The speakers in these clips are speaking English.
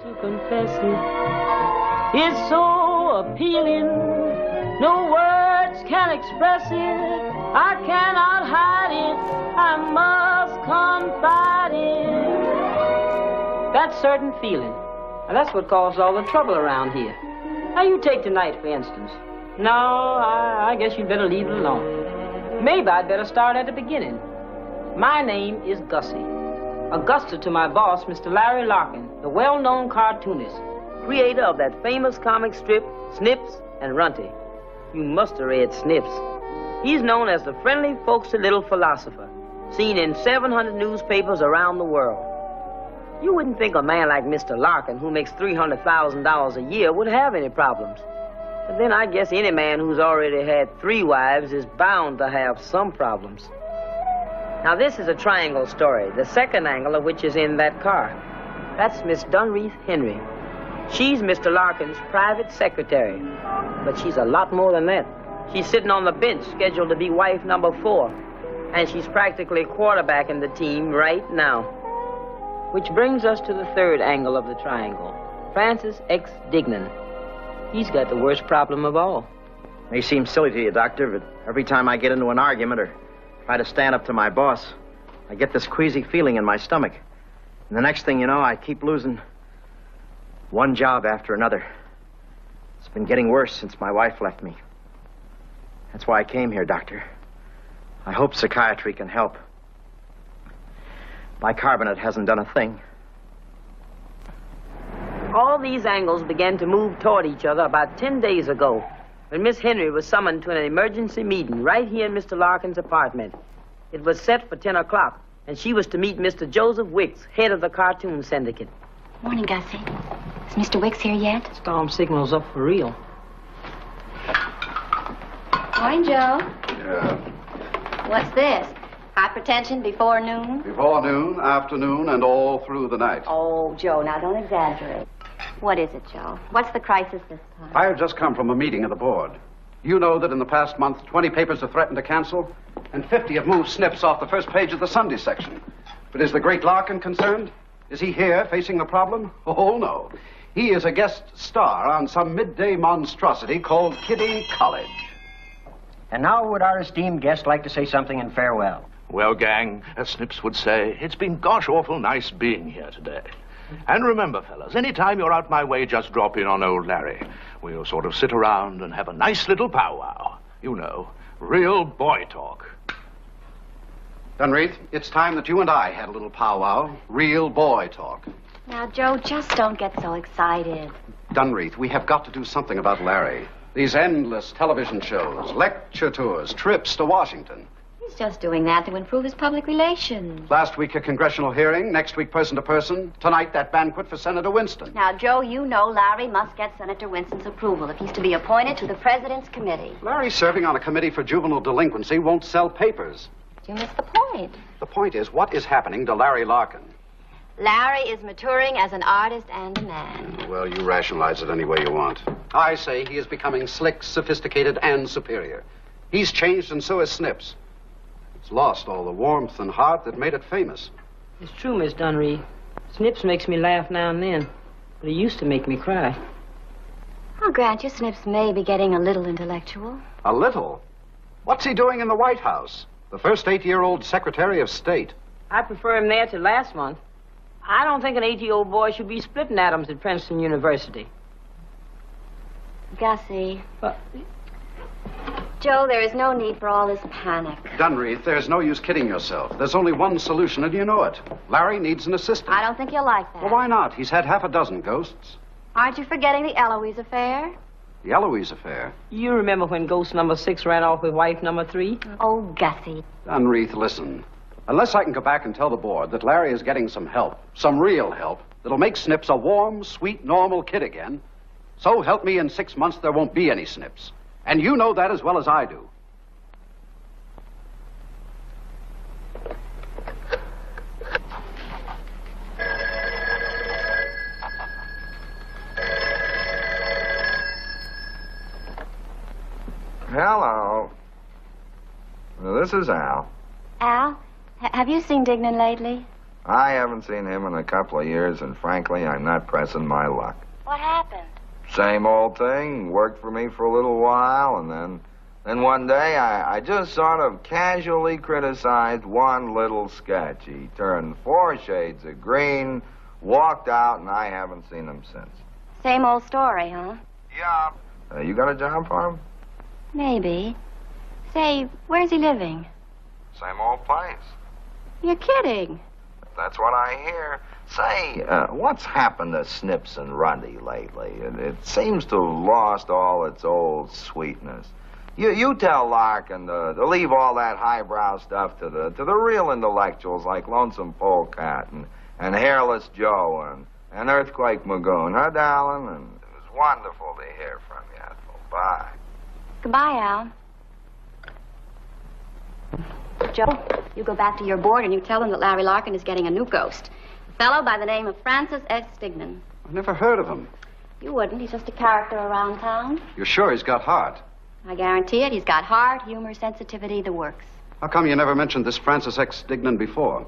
to confess it. It's so appealing, no words can express it. I cannot hide it, I must confide it. That certain feeling, and that's what caused all the trouble around here. Now you take tonight, for instance. No, I guess you'd better leave it alone. Maybe I'd better start at the beginning. My name is Gussie. Augusta to my boss, Mr. Larry Larkin, the well-known cartoonist, creator of that famous comic strip, Snips and Runty. You must have read Snips. He's known as the friendly, folksy little philosopher, seen in 700 newspapers around the world. You wouldn't think a man like Mr. Larkin, who makes $300,000 a year, would have any problems. But then I guess any man who's already had 3 wives is bound to have some problems. Now, this is a triangle story, the second angle of which is in that car. That's Miss Dunreath Henry. She's Mr. Larkin's private secretary. But she's a lot more than that. She's sitting on the bench, scheduled to be wife number 4. And she's practically quarterbacking the team right now. Which brings us to the third angle of the triangle, Francis X. Dignan. He's got the worst problem of all. May seem silly to you, Doctor, but every time I get into an argument or try to stand up to my boss, I get this queasy feeling in my stomach. And the next thing you know, I keep losing one job after another. It's been getting worse since my wife left me. That's why I came here, Doctor. I hope psychiatry can help. Bicarbonate hasn't done a thing. All these angles began to move toward each other about 10 days ago, when Miss Henry was summoned to an emergency meeting right here in Mr. Larkin's apartment. It was set for 10 o'clock, and she was to meet Mr. Joseph Wicks, head of the cartoon syndicate. Morning, Gussie. Is Mr. Wicks here yet? Storm signal's up for real. Morning, Joe. Yeah. What's this? Hypertension before noon? Before noon, afternoon, and all through the night. Oh, Joe, now don't exaggerate. What is it, Joe? What's the crisis this time? I have just come from a meeting of the board. You know that in the past month, 20 papers have threatened to cancel, and 50 have moved Snips off the first page of the Sunday section. But is the great Larkin concerned? Is he here facing the problem? Oh, no. He is a guest star on some midday monstrosity called Kiddie College. And now would our esteemed guest like to say something in farewell? Well, gang, as Snips would say, it's been gosh awful nice being here today. And remember, fellas, anytime you're out my way, just drop in on old Larry. We'll sort of sit around and have a nice little powwow. You know, real boy talk. Dunreath, it's time that you and I had a little powwow. Real boy talk. Now, Joe, just don't get so excited. Dunreath, we have got to do something about Larry. These endless television shows, lecture tours, trips to Washington. He's just doing that to improve his public relations. Last week, a congressional hearing. Next week, person to person. Tonight, that banquet for Senator Winston. Now, Joe, you know Larry must get Senator Winston's approval if he's to be appointed to the President's committee. Larry serving on a committee for juvenile delinquency won't sell papers. You missed the point. The point is, what is happening to Larry Larkin? Larry is maturing as an artist and a man. Well, you rationalize it any way you want. I say he is becoming slick, sophisticated, and superior. He's changed, and so is Snips. It's lost all the warmth and heart that made it famous. It's true, Miss Dunreath. Snips makes me laugh now and then, but he used to make me cry. I'll grant you Snips may be getting a little intellectual. A little? What's he doing in the White House? The first 8-year-old Secretary of State. I prefer him there to last month. I don't think an 8-year-old boy should be splitting atoms at Princeton University. Gussie. But Joe, there is no need for all this panic. Dunreath, there's no use kidding yourself. There's only one solution, and you know it. Larry needs an assistant. I don't think you'll like that. Well, why not? He's had half a dozen ghosts. Aren't you forgetting the Eloise affair? The Eloise affair. you remember when ghost number 6 ran off with wife number 3? Oh, Gussie. Dunreath, listen. Unless I can go back and tell the board that Larry is getting some help, some real help, that'll make Snips a warm, sweet, normal kid again, so help me, in 6 months there won't be any Snips. And you know that as well as I do. Hello. Well, this is Al. Al, have you seen Dignan lately? I haven't seen him in a couple of years, and frankly, I'm not pressing my luck. What happened? Same old thing. Worked for me for a little while, and then one day I just sort of casually criticized one little sketch. He turned 4 shades of green, walked out, and I haven't seen him since. Same old story, huh? Yeah. You got a job for him? Maybe. Say, where's he living? Same old place. You're kidding. That's what I hear. Say, what's happened to Snips and Runty lately? It seems to have lost all its old sweetness. You tell Larkin to leave all that highbrow stuff to the real intellectuals like Lonesome Polecat and Hairless Joe and Earthquake Magoon, huh, darling? And it was wonderful to hear from you, Ethel. Bye. Goodbye, Al. Joe, you go back to your board and you tell them that Larry Larkin is getting a new ghost. A fellow by the name of Francis S. Dignan. I've never heard of him. You wouldn't. He's just a character around town. You're sure he's got heart? I guarantee it. He's got heart, humor, sensitivity, the works. How come you never mentioned this Francis X. Dignan before?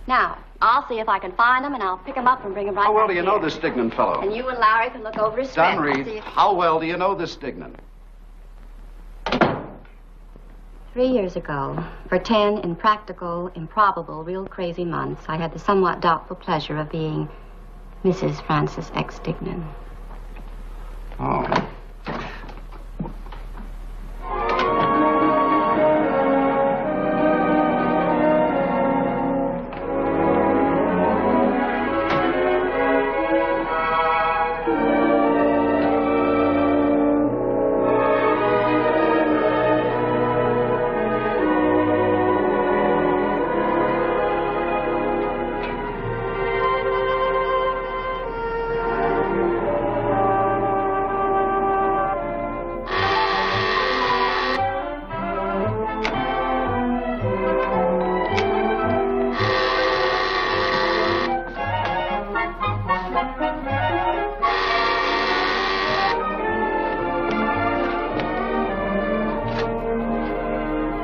Now, I'll see if I can find him, and I'll pick him up and bring him right How well back do you here. know this Dignan fellow? And you and Larry can look over his script. Don I'll Reed, see if- how well do you know this Dignan? 3 years ago, for 10 impractical, improbable, real crazy months, I had the somewhat doubtful pleasure of being Mrs. Francis X. Dignan. Oh.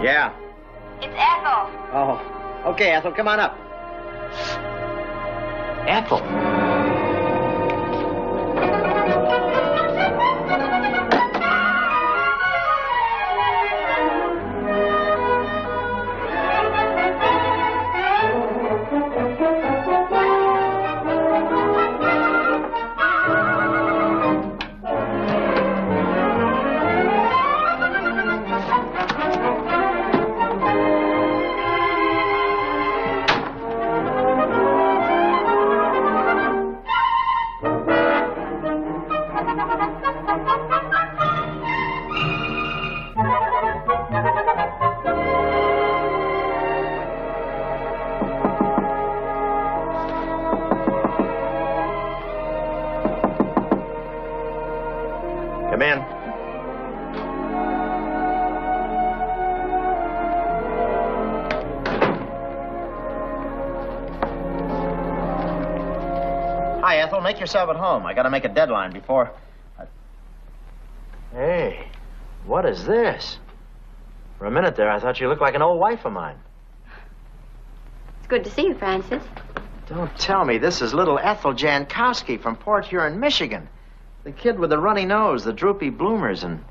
Yeah. It's Ethel. Oh. Okay, Ethel, come on up. Ethel. Come in. Hi, Ethel. Make yourself at home. I gotta make a deadline before... Hey, what is this? For a minute there, I thought you looked like an old wife of mine. It's good to see you, Francis. Don't tell me this is little Ethel Jankowski from Port Huron, Michigan. The kid with the runny nose, the droopy bloomers, and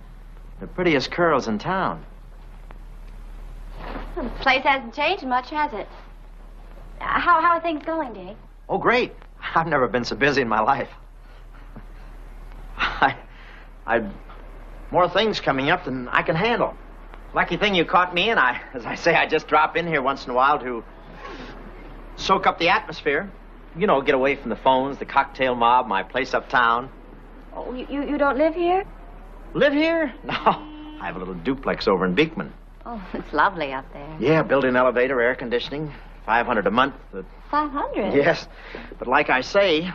the prettiest curls in town. Well, the place hasn't changed much, has it? How are things going, Dick? Oh, great. I've never been so busy in my life. I've more things coming up than I can handle. Lucky thing you caught me in. As I say, I just drop in here once in a while to soak up the atmosphere. You know, get away from the phones, the cocktail mob, my place uptown. Oh, you don't live here? Live here? No. I have a little duplex over in Beekman. Oh, it's lovely up there. Yeah, built-in elevator, air conditioning, $500 a month. 500? Yes, but like I say,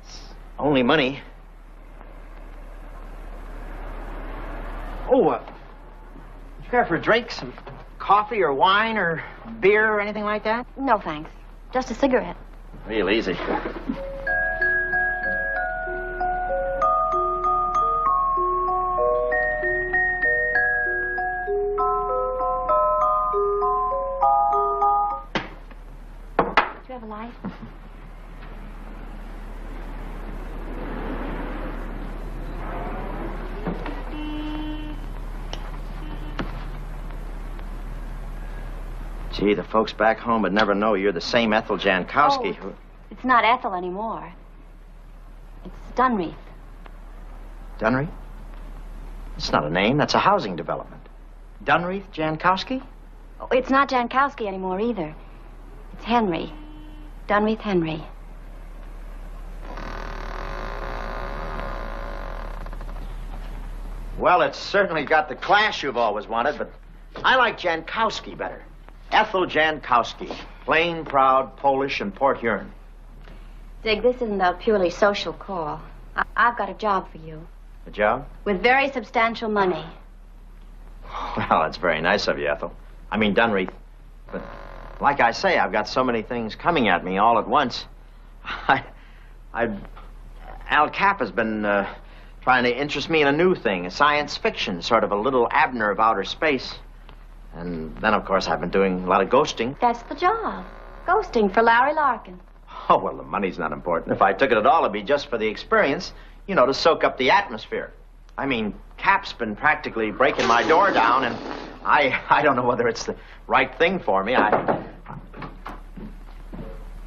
it's only money. Oh, you care for a drink, some coffee or wine or beer or anything like that? No, thanks. Just a cigarette. Real easy. Gee, the folks back home would never know you're the same Ethel Jankowski who... It's not Ethel anymore. It's Dunreath. Dunreath? It's not a name. That's a housing development. Dunreath Jankowski? Oh, it's not Jankowski anymore either. It's Henry. Dunreath Henry. Well, it's certainly got the class you've always wanted, but I like Jankowski better. Ethel Jankowski. Plain, proud, Polish, and Port Huron. Dig, this isn't a purely social call. I've got a job for you. A job? With very substantial money. Well, that's very nice of you, Ethel. I mean, Dunreath. But like I say, I've got so many things coming at me all at once. Al Cap has been trying to interest me in a new thing, a science fiction, sort of a little Abner of outer space. And then, of course, I've been doing a lot of ghosting. That's the job. Ghosting for Larry Larkin. Oh, well, the money's not important. If I took it at all, it'd be just for the experience, you know, to soak up the atmosphere. I mean, Cap's been practically breaking my door down, and I don't know whether it's the right thing for me. Hiya,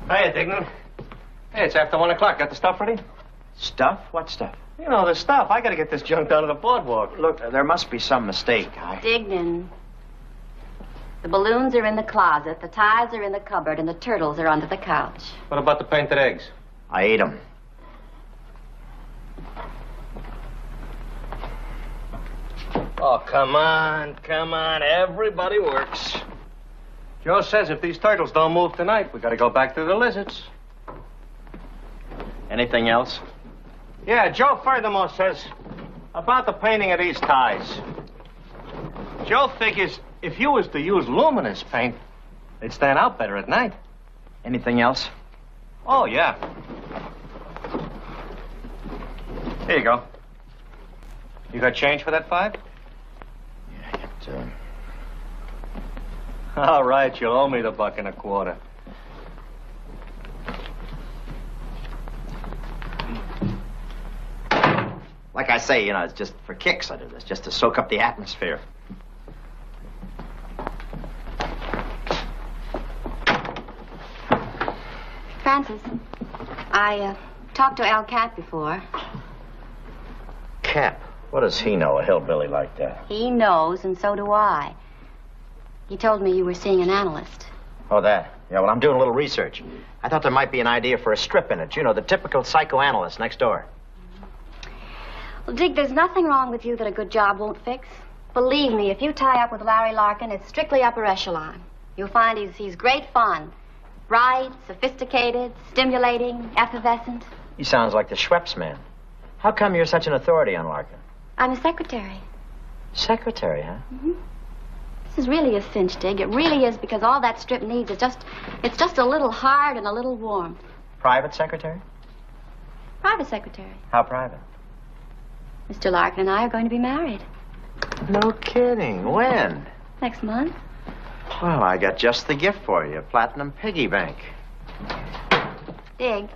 Dignan. Hey, it's after 1 o'clock. Got the stuff ready? Stuff? What stuff? You know, the stuff. I gotta get this junk down to the boardwalk. Look, there must be some mistake. Dignan. The balloons are in the closet, the ties are in the cupboard, and the turtles are under the couch. What about the painted eggs? I ate them. Oh, come on, come on. Everybody works. Joe says if these turtles don't move tonight, we gotta go back to the lizards. Anything else? Yeah, Joe furthermore says about the painting of these ties. Joe figures if you was to use luminous paint, they'd stand out better at night. Anything else? Oh, yeah. Here you go. You got change for that $5? Yeah, All right, you'll owe me the $1.25. Like I say, you know, it's just for kicks I do this, just to soak up the atmosphere. Francis, I talked to Al Cat before. Cap? What does he know, a hillbilly like that? He knows, and so do I. He told me you were seeing an analyst. Oh, that? Yeah, well, I'm doing a little research. I thought there might be an idea for a strip in it. You know, the typical psychoanalyst next door. Well, Dig, there's nothing wrong with you that a good job won't fix. Believe me, if you tie up with Larry Larkin, it's strictly upper echelon. You'll find he's great fun. Bright, sophisticated, stimulating, effervescent. He sounds like the Schweppes man. How come you're such an authority on Larkin? I'm a secretary. Secretary, huh? Mm-hmm. This is really a cinch, Dig. It really is, because all that strip needs is it's just a little hard and a little warm. Private secretary? Private secretary. How private? Mr. Larkin and I are going to be married. No kidding. When? Next month. Well, I got just the gift for you, a platinum piggy bank. Dig,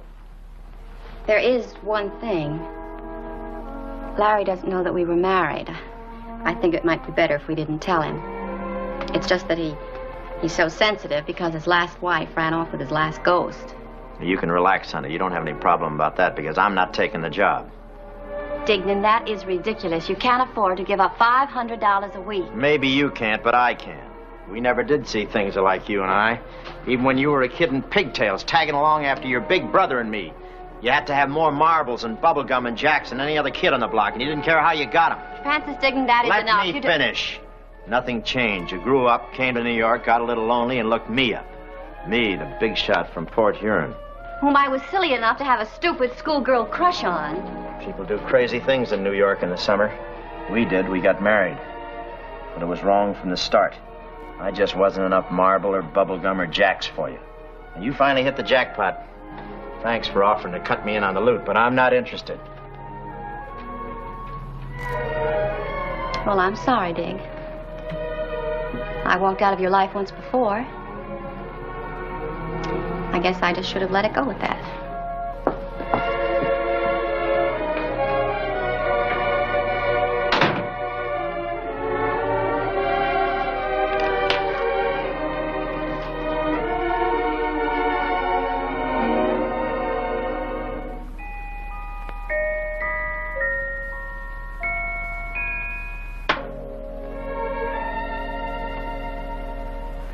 there is one thing. Larry doesn't know that we were married. I think it might be better if we didn't tell him. It's just that he's so sensitive because his last wife ran off with his last ghost. You can relax, honey. You don't have any problem about that because I'm not taking the job. Dignan, that is ridiculous. You can't afford to give up $500 a week. Maybe you can't, but I can. We never did see things alike, you and I. Even when you were a kid in pigtails, tagging along after your big brother and me. You had to have more marbles and bubblegum and jacks than any other kid on the block, and you didn't care how you got them. Francis Dignan, that is enough. Let me finish. Nothing changed. You grew up, came to New York, got a little lonely, and looked me up. Me, the big shot from Port Huron. Whom I was silly enough to have a stupid schoolgirl crush on. People do crazy things in New York in the summer. We did. We got married. But it was wrong from the start. I just wasn't enough marble or bubblegum or jacks for you. And you finally hit the jackpot. Thanks for offering to cut me in on the loot, but I'm not interested. Well, I'm sorry, Dig. I walked out of your life once before. I guess I just should have let it go with that.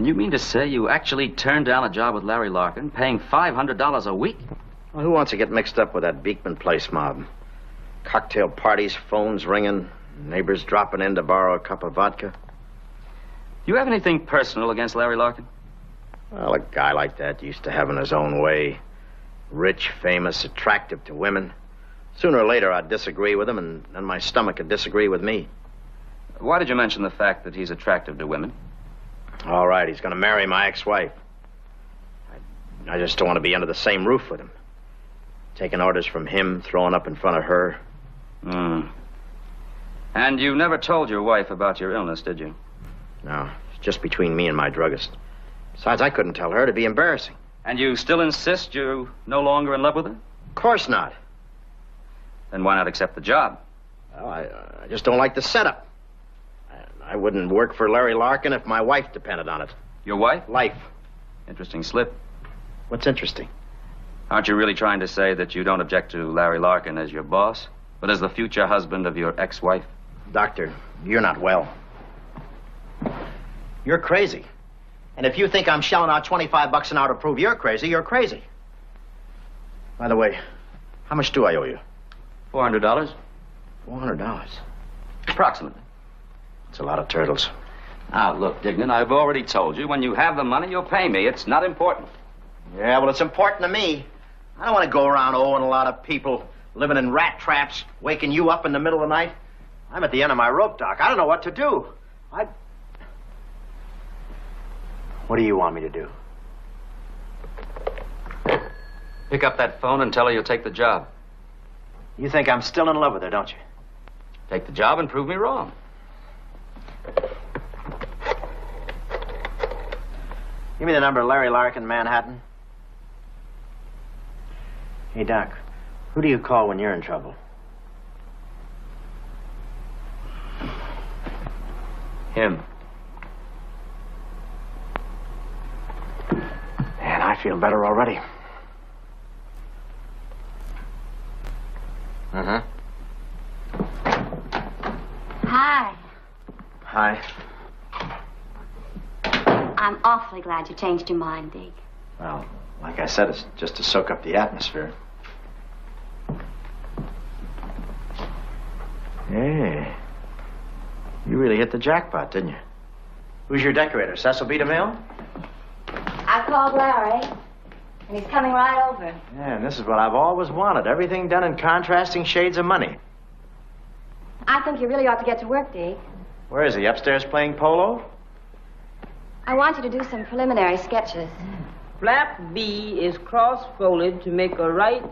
And you mean to say you actually turned down a job with Larry Larkin, paying $500 a week? Well, who wants to get mixed up with that Beekman Place mob? Cocktail parties, phones ringing, neighbors dropping in to borrow a cup of vodka. Do you have anything personal against Larry Larkin? Well, a guy like that used to having his own way. Rich, famous, attractive to women. Sooner or later, I'd disagree with him, and then my stomach would disagree with me. Why did you mention the fact that he's attractive to women? All right, he's going to marry my ex-wife. I just don't want to be under the same roof with him. Taking orders from him, throwing up in front of her. And you never told your wife about your illness, did you? No, it's just between me and my druggist. Besides, I couldn't tell her. It'd be embarrassing. And you still insist you're no longer in love with her? Of course not. Then why not accept the job? Well, I just don't like the setup. I wouldn't work for Larry Larkin if my wife depended on it. Your wife? Life. Interesting slip. What's interesting? Aren't you really trying to say that you don't object to Larry Larkin as your boss, but as the future husband of your ex-wife? Doctor, you're not well. You're crazy. And if you think I'm shelling out $25 an hour to prove you're crazy, you're crazy. By the way, how much do I owe you? $400? $400? Approximately. It's a lot of turtles. Now, look, Dignan, I've already told you, when you have the money, you'll pay me. It's not important. Yeah, well, it's important to me. I don't want to go around owing a lot of people, living in rat traps, waking you up in the middle of the night. I'm at the end of my rope, Doc. I don't know what to do. What do you want me to do? Pick up that phone and tell her you'll take the job. You think I'm still in love with her, don't you? Take the job and prove me wrong. Give me the number of Larry Larkin, Manhattan. Hey, Doc, who do you call when you're in trouble? Him. Man, I feel better already. Hi. Hi. I'm awfully glad you changed your mind, Dig. Well, like I said, it's just to soak up the atmosphere. Hey, you really hit the jackpot, didn't you? Who's your decorator, Cecil B. DeMille? I called Larry, and he's coming right over. Yeah, and this is what I've always wanted. Everything done in contrasting shades of money. I think you really ought to get to work, Dig. Where is he, upstairs playing polo? I want you to do some preliminary sketches. Flap B is cross-folded to make a right.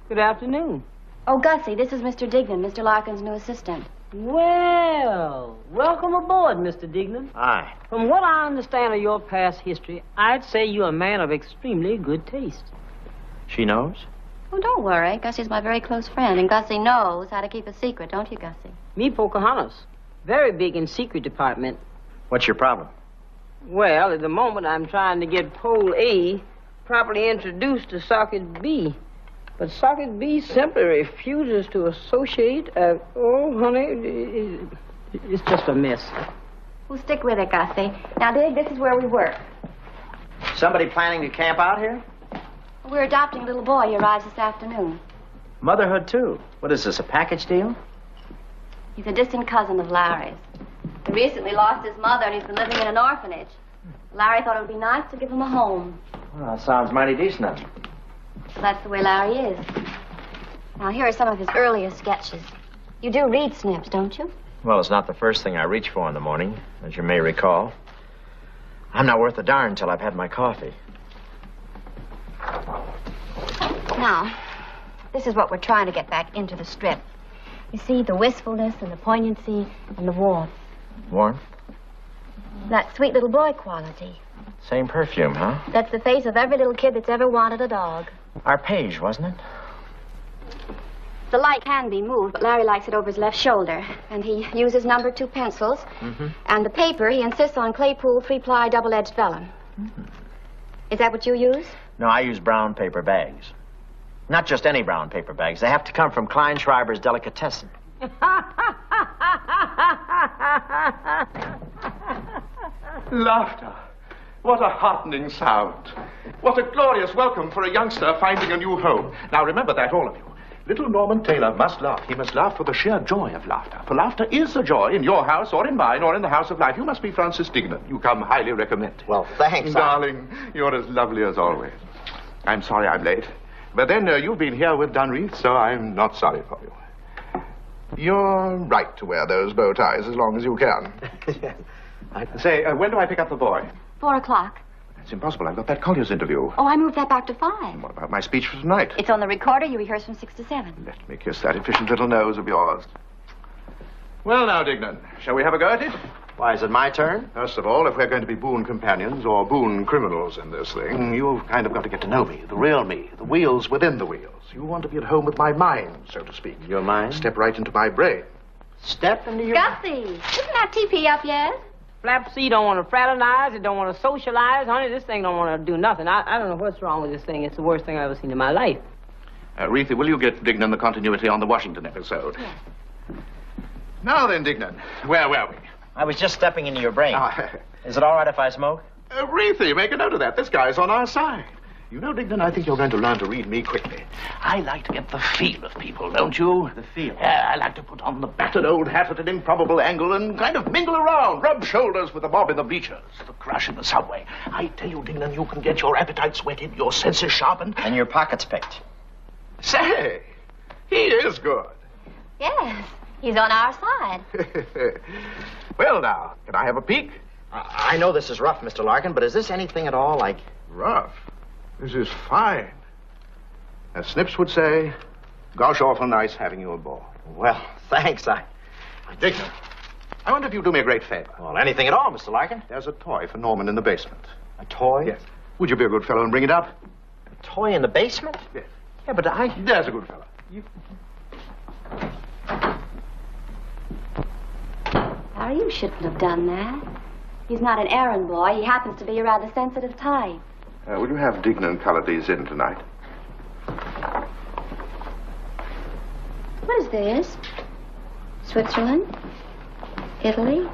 Good afternoon. Oh, Gussie, this is Mr. Dignan, Mr. Larkin's new assistant. Well, welcome aboard, Mr. Dignan. Hi. From what I understand of your past history, I'd say you're a man of extremely good taste. She knows? Oh, don't worry. Gussie's my very close friend, and Gussie knows how to keep a secret, don't you, Gussie? Me, Pocahontas. Very big in secret department. What's your problem? Well, at the moment, I'm trying to get pole A properly introduced to socket B. But socket B simply refuses to associate. Oh, honey, it's just a mess. We'll stick with it, Gussie. Now, Dig, this is where we work. Somebody planning to camp out here? We're adopting a little boy. He arrives this afternoon. Motherhood, too. What is this, a package deal? He's a distant cousin of Larry's. He recently lost his mother, and he's been living in an orphanage. Larry thought it would be nice to give him a home. Well, that sounds mighty decent of him. So that's the way Larry is. Now, here are some of his earliest sketches. You do read snips, don't you? Well, it's not the first thing I reach for in the morning, as you may recall. I'm not worth a darn until I've had my coffee. Now, this is what we're trying to get back into the strip. You see, the wistfulness and the poignancy and the warmth. Warmth? That sweet little boy quality. Same perfume, huh? That's the face of every little kid that's ever wanted a dog. Our page, wasn't it? The light can be moved, but Larry likes it over his left shoulder. And he uses number 2 pencils. And the paper, he insists on Claypool 3-ply double-edged vellum. Is that what you use? No, I use brown paper bags. Not just any brown paper bags. They have to come from Kleinschreiber's Delicatessen. Laughter. What a heartening sound. What a glorious welcome for a youngster finding a new home. Now remember that, all of you. Little Norman Taylor must laugh. He must laugh for the sheer joy of laughter. For laughter is a joy in your house or in mine or in the house of life. You must be Francis Dignan. You come highly recommended. Well, thanks. Darling, you're as lovely as always. I'm sorry I'm late. But then you've been here with Dunreath, so I'm not sorry for you. You're right to wear those bow ties as long as you can. Say, when do I pick up the boy? 4 o'clock. It's impossible. I've got that Collier's interview. Oh, I moved that back to 5. What about my speech for tonight? It's on the recorder. You rehearse from 6 to 7. Let me kiss that efficient little nose of yours. Well, now, Dignan, shall we have a go at it? Why, is it my turn? First of all, if we're going to be boon companions or boon criminals in this thing, you've kind of got to get to know me, the real me, the wheels within the wheels. You want to be at home with my mind, so to speak. Your mind? Step right into my brain. Step into your... Gussie, isn't that TP up yet? Flapsy don't want to fraternize. It don't want to socialize. Honey, this thing don't want to do nothing. I don't know what's wrong with this thing. It's the worst thing I've ever seen in my life. Reethy, will you get Dignan the continuity on the Washington episode? Yes. Now then, Dignan, where were we? I was just stepping into your brain. Is it all right if I smoke? Reethy, make a note of that. This guy's on our side. You know, Dignan, I think you're going to learn to read me quickly. I like to get the feel of people, don't you? The feel? Yeah, I like to put on the battered old hat at an improbable angle and kind of mingle around, rub shoulders with the mob in the bleachers, the crush in the subway. I tell you, Dignan, you can get your appetites whetted, your senses sharpened. And your pockets picked. Say, he is good. Yes, he's on our side. Well, now, can I have a peek? I know this is rough, Mr. Larkin, but is this anything at all like... Rough? This is fine. As Snips would say, gosh, awful nice having you aboard. Well, thanks, Dignan, I wonder if you'd do me a great favor. Well, anything at all, Mr. Larkin. There's a toy for Norman in the basement. A toy? Yes. Would you be a good fellow and bring it up? A toy in the basement? Yes. Yeah, but There's a good fellow. Larry, you shouldn't have done that. He's not an errand boy. He happens to be a rather sensitive type. Will you have Dignan color these in tonight? What is this? Switzerland? Italy?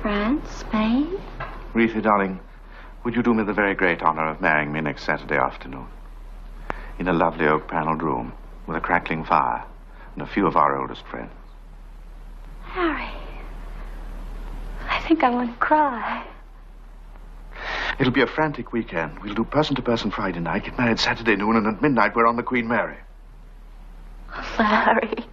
France? Spain? Reethy, darling, would you do me the very great honor of marrying me next Saturday afternoon? In a lovely oak-paneled room with a crackling fire and a few of our oldest friends. Harry, I think I want to cry. It'll be a frantic weekend. We'll do person-to-person Friday night, get married Saturday noon, and at midnight we're on the Queen Mary. Larry.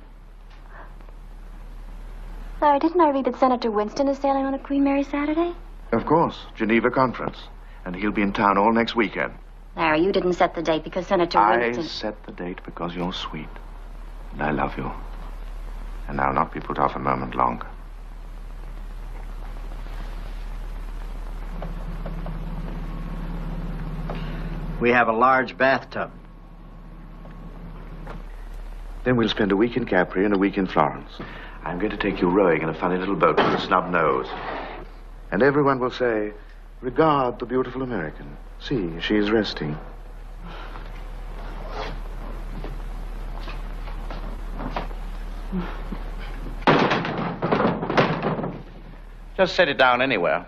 Larry, didn't I read that Senator Winston is sailing on the Queen Mary Saturday? Of course, Geneva Conference. And he'll be in town all next weekend. Larry, you didn't set the date because Senator Winston... I set the date because you're sweet. And I love you. And I'll not be put off a moment longer. We have a large bathtub. Then we'll spend a week in Capri and a week in Florence. I'm going to take you rowing in a funny little boat with a snub nose. And everyone will say, regard the beautiful American. See, she is resting. Just set it down anywhere.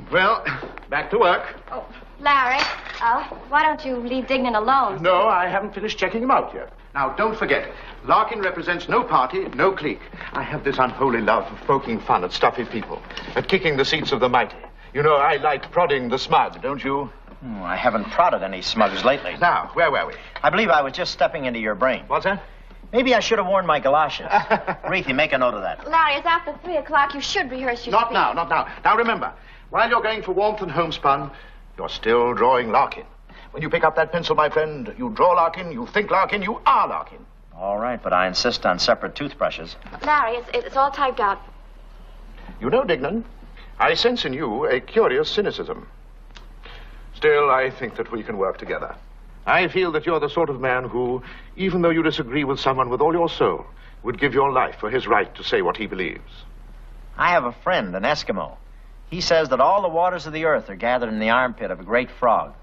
Well, back to work. Oh, Larry, why don't you leave Dignan alone? No, I haven't finished checking him out yet. Now, don't forget, Larkin represents no party, no clique. I have this unholy love of poking fun at stuffy people, at kicking the seats of the mighty. You know, I like prodding the smug, don't you? I haven't prodded any smuggers lately. Now, where were we? I believe I was just stepping into your brain. What's that? Maybe I should have worn my galoshes. Reethy, make a note of that. Larry, it's after 3 o'clock. You should rehearse your Not speech. now, not now. Now, remember, while you're going for warmth and homespun, you're still drawing Larkin. When you pick up that pencil, my friend, you draw Larkin, you think Larkin, you are Larkin. All right, but I insist on separate toothbrushes. Larry, it's all typed out. You know, Dignan, I sense in you a curious cynicism. Still, I think that we can work together. I feel that you're the sort of man who, even though you disagree with someone with all your soul, would give your life for his right to say what he believes. I have a friend, an Eskimo. He says that all the waters of the earth are gathered in the armpit of a great frog.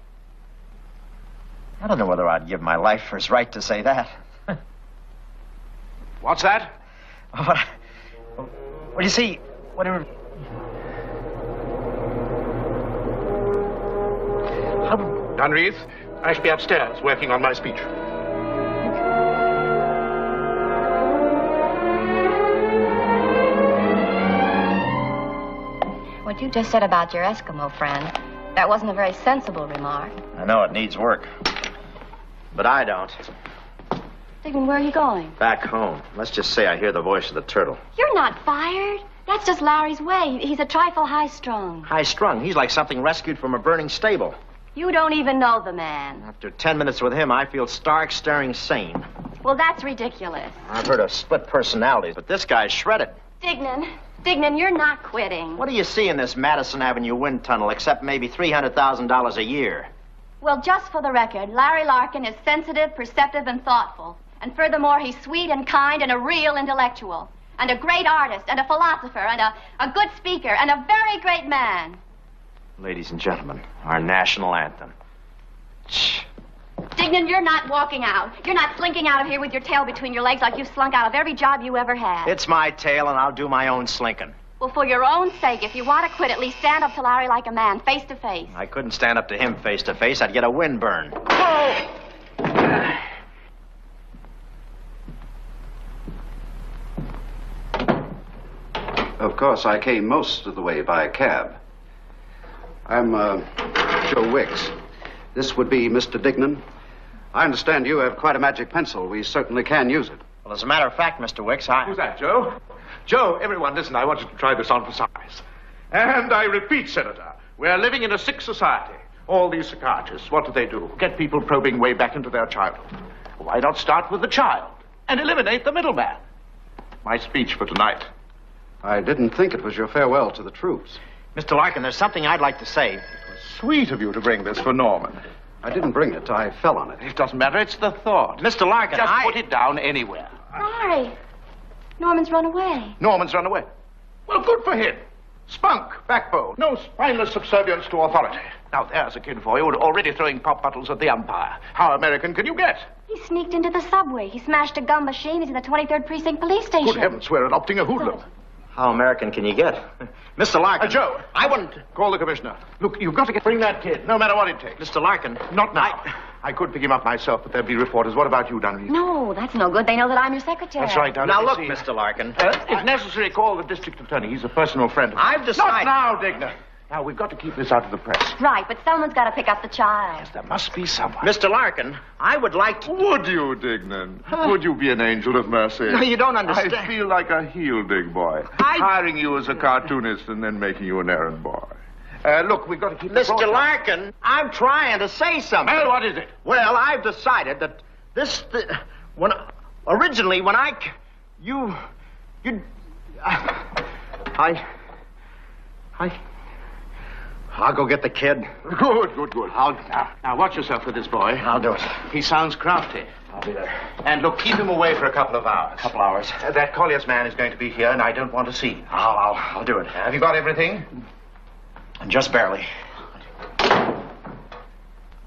I don't know whether I'd give my life for his right to say that. What's that? Well, you see, whatever... Dunreath, I shall be upstairs working on my speech. What you just said about your Eskimo friend, that wasn't a very sensible remark. I know it needs work, but I don't. Dignan, where are you going? Back home. Let's just say I hear the voice of the turtle. You're not fired. That's just Larry's way. He's a trifle high-strung. High-strung. He's like something rescued from a burning stable. You don't even know the man. After 10 minutes with him, I feel stark, staring sane. Well, that's ridiculous. I've heard of split personalities, but this guy's shredded. Dignan, you're not quitting. What do you see in this Madison Avenue wind tunnel except maybe $300,000 a year? Well, just for the record, Larry Larkin is sensitive, perceptive, and thoughtful. And furthermore, he's sweet and kind and a real intellectual. And a great artist and a philosopher and a good speaker and a very great man. Ladies and gentlemen, our national anthem. Shh. Dignan, you're not walking out. You're not slinking out of here with your tail between your legs like you slunk out of every job you ever had. It's my tail, and I'll do my own slinking. Well, for your own sake, if you want to quit, at least stand up to Larry like a man, face to face. I couldn't stand up to him face to face. I'd get a windburn. Oh! Of course, I came most of the way by cab. I'm, Joe Wicks. This would be Mr. Dignan. I understand you have quite a magic pencil. We certainly can use it. Well, as a matter of fact, Mr. Wicks, Who's that, Joe? Joe, everyone, listen, I want you to try this on for size. And I repeat, Senator, we're living in a sick society. All these psychiatrists, what do? Get people probing way back into their childhood. Why not start with the child and eliminate the middleman? My speech for tonight. I didn't think it was your farewell to the troops. Mr. Larkin, there's something I'd like to say. Sweet of you to bring this for Norman. I didn't bring it. I fell on it. It doesn't matter. It's the thought. Mr. Larkin, Just put it down anywhere. Larry, Norman's run away. Norman's run away. Well, good for him. Spunk, backbone, no spineless subservience to authority. Now, there's a kid for you, already throwing pop bottles at the umpire. How American can you get? He sneaked into the subway. He smashed a gum machine. He's in the 23rd Precinct Police Station. Good heavens, we're adopting a hoodlum. How American can you get? Mr. Larkin. Joe, I wouldn't call the commissioner. Look, you've got to bring that kid, no matter what it takes. Mr. Larkin. Not now. I could pick him up myself, but there'd be reporters. What about you, Dunreath? No, that's no good. They know that I'm your secretary. That's right, Dunreath. Now, look, Mr. Larkin. If necessary, call the district attorney. He's a personal friend of mine. I've decided... Not now, Dignan. Now, we've got to keep this out of the press. Right, but someone's got to pick up the child. Yes, there must be someone. Mr. Larkin, I would like to... Would you, Dignan? Would you be an angel of mercy? No, you don't understand. I feel like a heel, big boy. Hiring you as a cartoonist and then making you an errand boy. Look, we've got to keep Mr. Larkin, I'm trying to say something. Well, what is it? Well, I've decided that originally, when I'll go get the kid. Good. Now, watch yourself with this boy. I'll do it. He sounds crafty. I'll be there. And look, keep him away for a couple of hours. Couple hours. That Collier's man is going to be here, and I don't want to see him. I'll do it. Have you got everything? Just barely.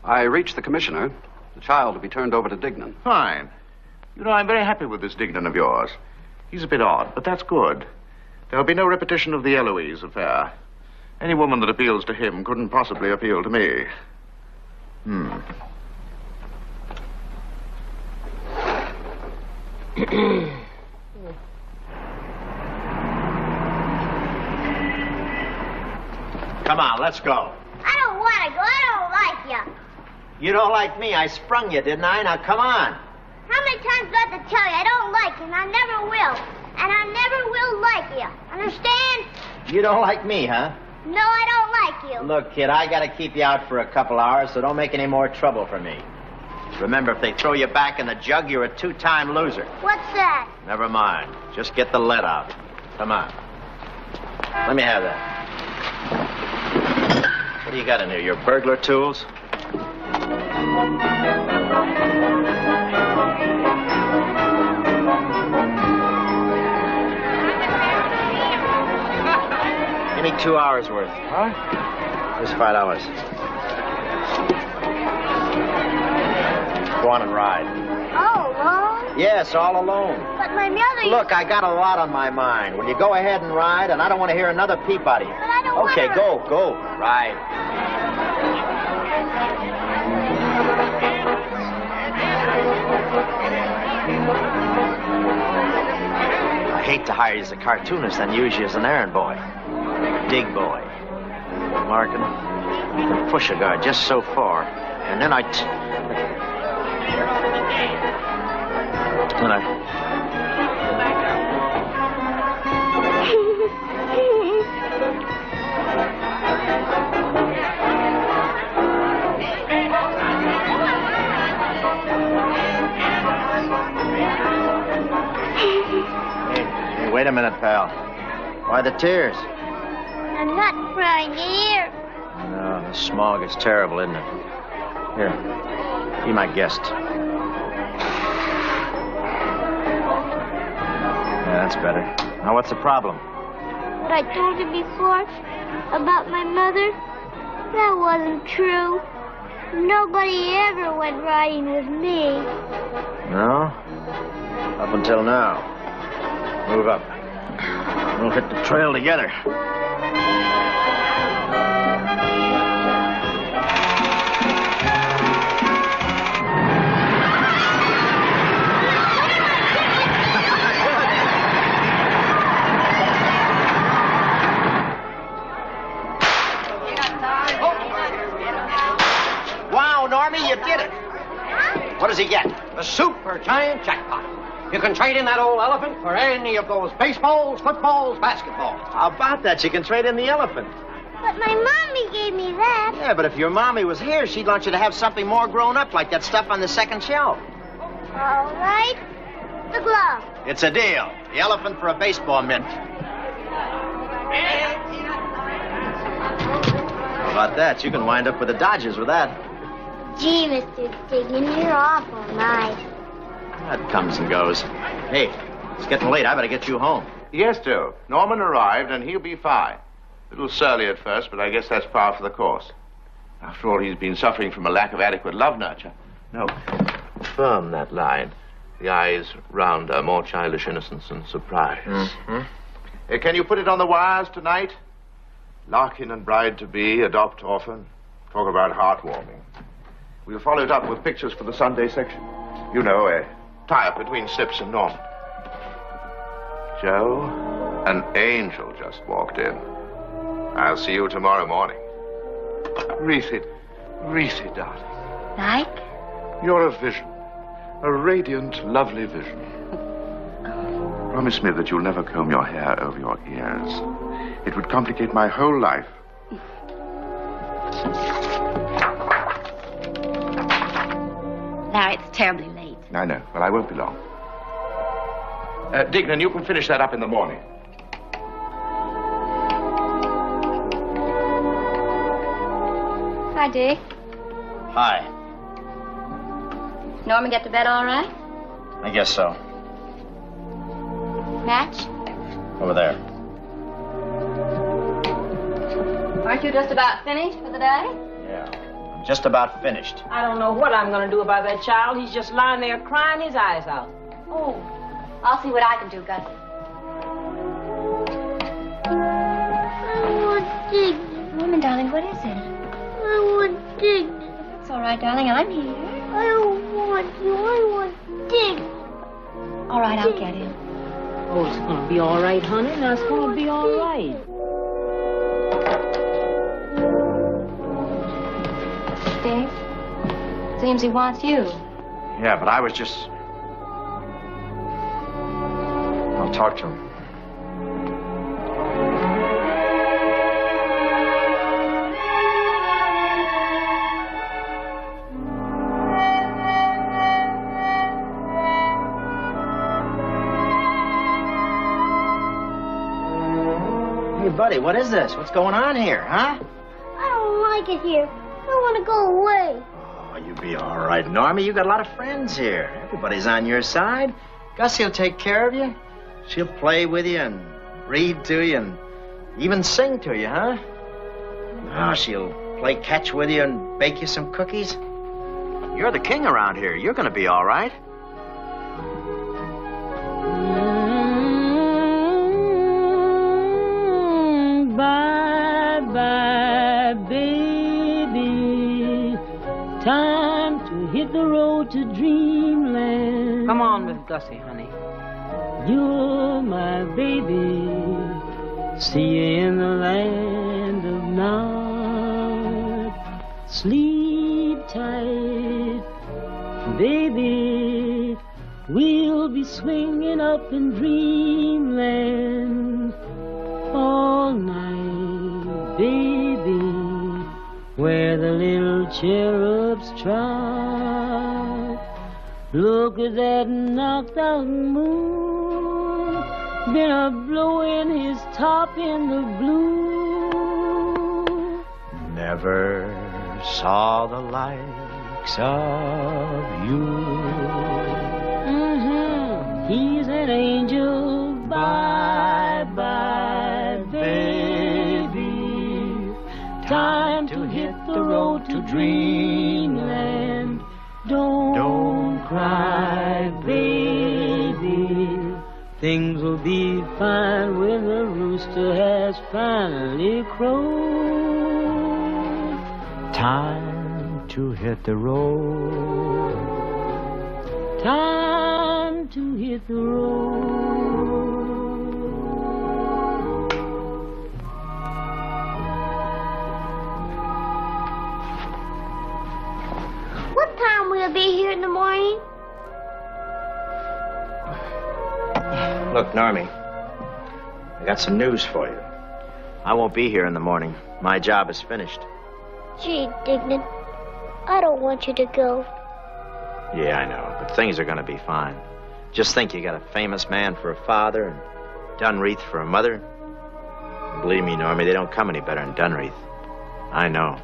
I reached the commissioner. The child to be turned over to Dignan. Fine. You know, I'm very happy with this Dignan of yours. He's a bit odd, but that's good. There'll be no repetition of the Eloise affair. Any woman that appeals to him couldn't possibly appeal to me. Come on, let's go. I don't want to go. I don't like you. You don't like me. I sprung you, didn't I? Now, come on. How many times do I have to tell you I don't like you, and I never will. And I never will like you. Understand? You don't like me, huh? No, I don't like you. Look, kid, I gotta keep you out for a couple hours, so don't make any more trouble for me. Remember, if they throw you back in the jug, you're a two-time loser. What's that? Never mind. Just get the lead out. Come on. Let me have that. What do you got in here? Your burglar tools? Give me 2 hours worth. Huh? Here's $5. Go on and ride. All alone? Yes, all alone. But my mother... Look, I got a lot on my mind. Will you go ahead and ride? And I don't want to hear another peep out of you. But I don't Okay, wanna... go. Ride. hate to hire you as a cartoonist and use you as an errand boy. Dig boy. Larkin, you can push a guy just so far, and then Hey, wait a minute, pal. Why the tears? I'm not crying here. No, the smog is terrible, isn't it? Here, be my guest. Yeah, that's better. Now, what's the problem? What I told you before about my mother, that wasn't true. Nobody ever went riding with me. No? Up until now. Move up. We'll hit the trail together. Wow, Normie, you did it. What does he get? The super giant jackpot. You can trade in that old elephant for any of those baseballs, footballs, basketballs. How about that? You can trade in the elephant. But my mommy gave me that. Yeah, but if your mommy was here, she'd want you to have something more grown up, like that stuff on the second shelf. All right. The glove. It's a deal. The elephant for a baseball mitt. How about that? You can wind up with the Dodgers with that. Gee, Mr. Dignan, you're awful nice. That comes and goes. Hey, it's getting late. I better get you home. Yes, Joe. Norman arrived, and he'll be fine. A little surly at first, but I guess that's par for the course. After all, he's been suffering from a lack of adequate love nurture. No, firm that line. The eyes rounder, more childish innocence and surprise. Mm-hmm. Can you put it on the wires tonight? Larkin and bride-to-be, adopt orphan. Talk about heartwarming. We'll follow it up with pictures for the Sunday section. You know, a tie-up between Snips and Norman. Joe, an angel just walked in. I'll see you tomorrow morning. Reese, darling. Like? You're a vision. A radiant, lovely vision. Promise me that you'll never comb your hair over your ears. It would complicate my whole life. Larry, it's terribly late. I know, but I won't be long. Dignan, you can finish that up in the morning. Hi, Dick. Hi. Norman get to bed all right? I guess so. Match? Over there. Aren't you just about finished for the day? Yeah, I'm just about finished. I don't know what I'm going to do about that child. He's just lying there crying his eyes out. Oh, I'll see what I can do, Gus. I want Dignan. Norman, darling, what is it? I want Dignan. It's all right, darling. I'm here. I don't want you. I want Dignan. All right, I'll get him. Oh, it's going to be all right, honey. Now, it's going to be all right. Dick, seems he wants you. Yeah, but I was just... I'll talk to him. Hey, buddy, what is this? What's going on here, huh? I don't like it here. I want to go away. Oh, you'll be all right, Normie. You got a lot of friends here. Everybody's on your side. Gussie will take care of you. She'll play with you and read to you and even sing to you, huh? Oh, she'll play catch with you and bake you some cookies. You're the king around here. You're going to be all right. Bye-bye, baby. Time to hit the road to dreamland. Come on, Miss Gussie, honey. You're my baby. See you in the land of Nod. Sleep tight, baby. We'll be swinging up in dreamland all night, baby, where the little cherubs trot. Look at that knocked out moon, been a blowing his top in the blue. Never saw the likes of you. He's an angel. Bye, bye, baby. Time to hit the road to dreamland. Don't cry, baby. Things will be fine when the rooster has finally crowed. Time to hit the road. Time to hit the road. What time will you be here in the morning? Look, Normie, I got some news for you. I won't be here in the morning. My job is finished. Gee, Dignan, I don't want you to go. Yeah, I know, but things are going to be fine. Just think you got a famous man for a father and Dunreath for a mother. Believe me, Normie, they don't come any better than Dunreath. I know.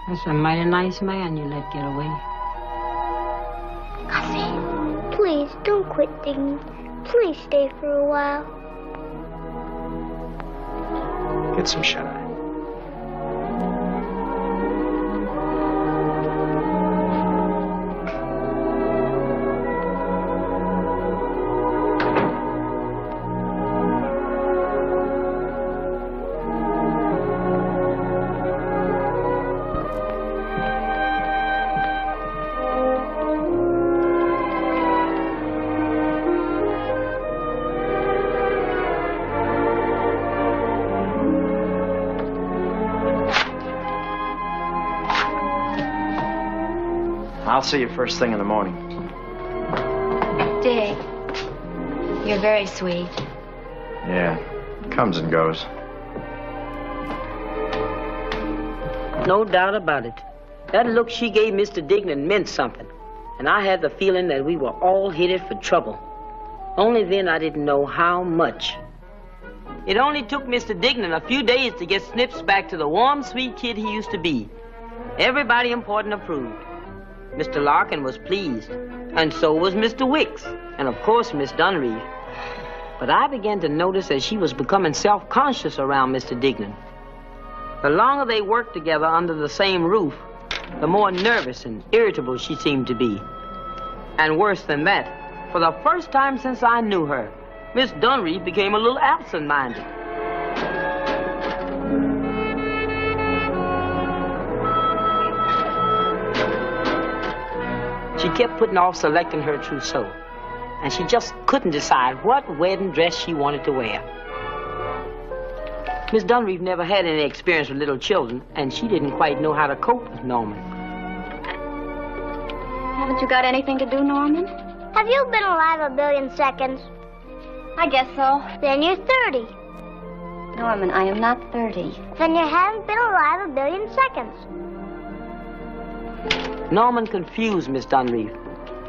That's a mighty nice man you let get away. Gussie, please don't quit, Dignan. Please stay for a while. Get some shut-eye. I'll see you first thing in the morning. Dig, you're very sweet. Yeah, comes and goes. No doubt about it. That look she gave Mr. Dignan meant something. And I had the feeling that we were all headed for trouble. Only then I didn't know how much. It only took Mr. Dignan a few days to get Snips back to the warm, sweet kid he used to be. Everybody important approved. Mr. Larkin was pleased, and so was Mr. Wicks, and of course Miss Dunreath. But I began to notice that she was becoming self-conscious around Mr. Dignan. The longer they worked together under the same roof, the more nervous and irritable she seemed to be. And worse than that, for the first time since I knew her, Miss Dunreath became a little absent-minded. She kept putting off selecting her trousseau, and she just couldn't decide what wedding dress she wanted to wear. Miss Dunreath never had any experience with little children, and she didn't quite know how to cope with Norman. Haven't you got anything to do, Norman? Have you been alive a billion seconds? I guess so. Then you're 30. Norman, I am not 30. Then you haven't been alive a billion seconds. Norman confused Miss Dunreath,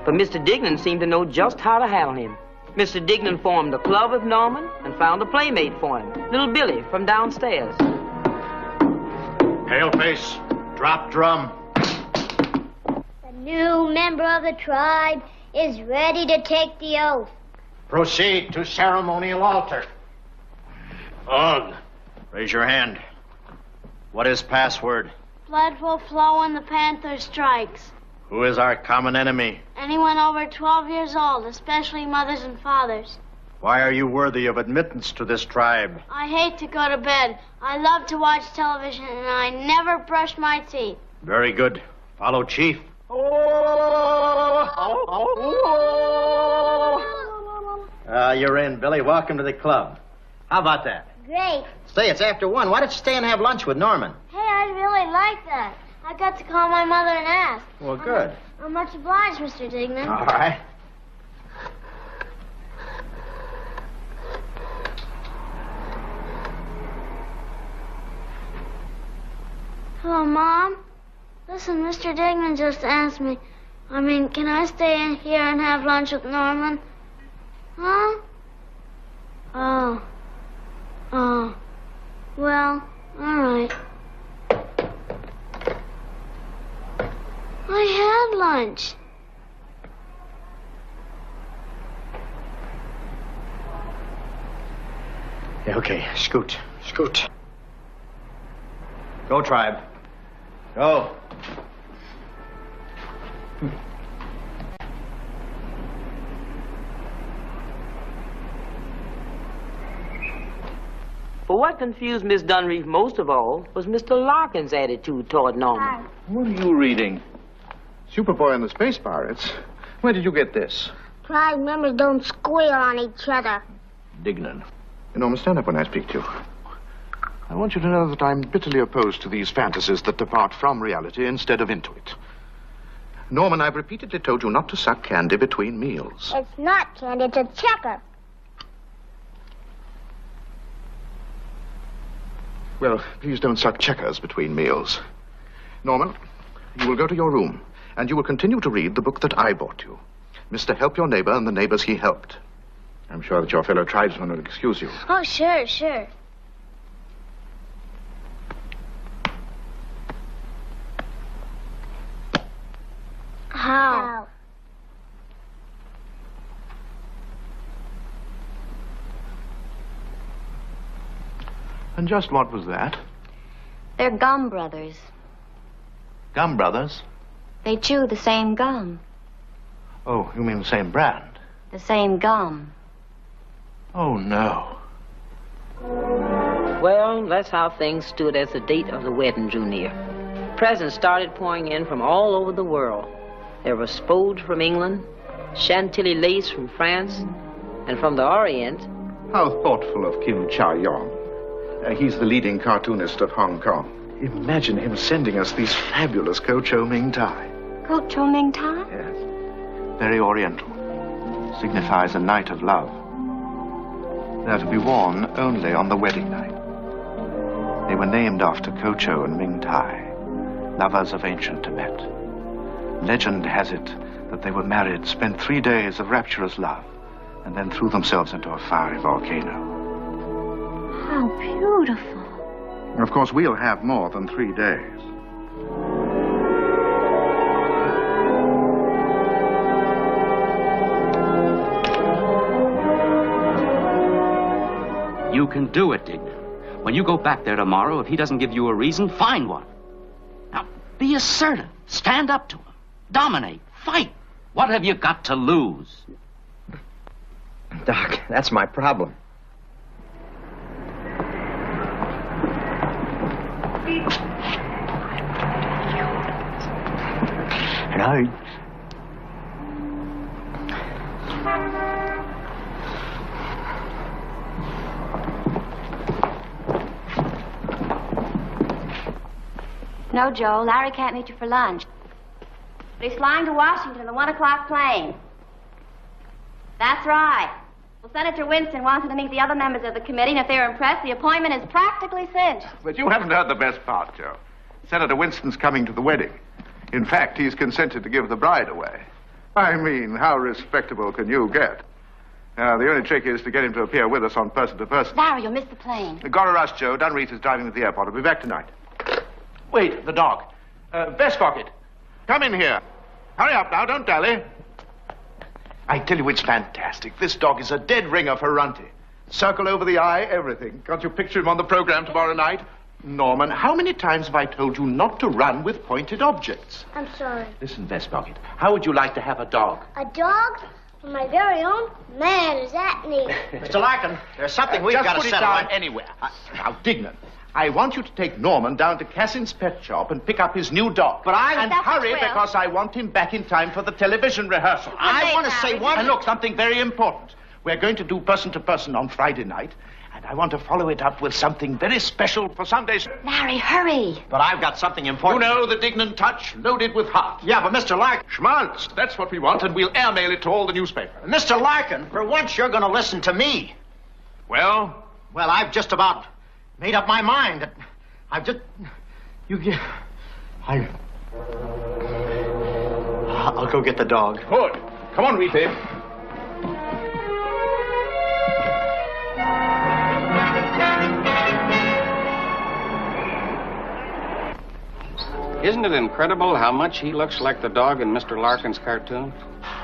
but Mr. Dignan seemed to know just how to handle him. Mr. Dignan formed a club with Norman and found a playmate for him, little Billy from downstairs. Paleface, drop drum. The new member of the tribe is ready to take the oath. Proceed to ceremonial altar. On. Raise your hand. What is password? Blood will flow when the panther strikes. Who is our common enemy? Anyone over 12 years old, especially mothers and fathers. Why are you worthy of admittance to this tribe? I hate to go to bed. I love to watch television, and I never brush my teeth. Very good. Follow Chief. Well, you're in, Billy. Welcome to the club. How about that? Great. Say, it's after 1. Why don't you stay and have lunch with Norman? Hey, I really like that. I got to call my mother and ask. Well, good. I'm much obliged, Mr. Dignan. All right. Hello, Mom. Listen, Mr. Dignan just asked me. Can I stay in here and have lunch with Norman? Huh? Oh. Well, all right. I had lunch. Yeah, okay. Scoot. Go, Tribe. Go. But what confused Miss Dunreef most of all was Mr. Larkin's attitude toward Norman. What are you reading? Superboy and the Space Pirates? Where did you get this? Pride members don't squeal on each other. Dignan. Norman, stand up when I speak to you. I want you to know that I'm bitterly opposed to these fantasies that depart from reality instead of into it. Norman, I've repeatedly told you not to suck candy between meals. It's not candy, it's a checker. Well, please don't suck checkers between meals. Norman, you will go to your room, and you will continue to read the book that I bought you. Mr. Help Your Neighbor and the Neighbors He Helped. I'm sure that your fellow tribesmen will excuse you. Oh, sure. How? And just what was that? They're gum brothers. Gum brothers? They chew the same gum. Oh, you mean the same brand? The same gum. Oh, no. Well, that's how things stood as the date of the wedding drew near. Presents started pouring in from all over the world. There was spode from England, Chantilly lace from France, and from the Orient. How thoughtful of Kim Cha-yong. He's the leading cartoonist of Hong Kong. Imagine him sending us these fabulous Ko Cho Ming tie. Ko Cho Ming tie? Yes. Very oriental. Signifies a night of love. They're to be worn only on the wedding night. They were named after Ko Cho and Ming Tai, lovers of ancient Tibet. Legend has it that they were married, spent 3 days of rapturous love, and then threw themselves into a fiery volcano. How beautiful. Of course, we'll have more than 3 days. You can do it, Dignan. When you go back there tomorrow, if he doesn't give you a reason, find one. Now, be assertive. Stand up to him. Dominate. Fight. What have you got to lose? Doc, that's my problem. And I... No, Joe, Larry can't meet you for lunch. But he's flying to Washington in the 1 o'clock plane. That's right. Well, Senator Winston wanted to meet the other members of the committee, and if they're impressed, the appointment is practically cinched. But you haven't heard the best part, Joe. Senator Winston's coming to the wedding. In fact, he's consented to give the bride away. I mean, how respectable can you get? The only trick is to get him to appear with us on person to person. Larry, you'll miss the plane. Gotta rush, Joe. Dunreef is driving to the airport. I'll be back tonight. Wait, the dog. Vest pocket. Come in here. Hurry up now, don't dally. I tell you, it's fantastic. This dog is a dead ringer for Runty. Circle over the eye, everything. Can't you picture him on the program tomorrow night? Norman, how many times have I told you not to run with pointed objects? I'm sorry. Listen, Vest pocket, how would you like to have a dog? A dog? For my very own? Man, is that neat. Mr. Larkin, there's something we've got to settle Just put it down on. anywhere. Now, Dignan, I want you to take Norman down to Cassin's pet shop and pick up his new dog. But And hurry, because I want him back in time for the television rehearsal. I want to say one... And look, something very important. We're going to do person to person on Friday night, and I want to follow it up with something very special for Sundays. Larry, hurry. But I've got something important. You know the Dignan touch, loaded with heart. Yeah, but Mr. Larkin... Schmaltz, that's what we want, and we'll airmail it to all the newspapers. Mr. Larkin, for once you're going to listen to me. Well? Well, I've just about made up my mind. I've just... I'll go get the dog. Good. Come on, Reefy. Isn't it incredible how much he looks like the dog in Mr. Larkin's cartoon?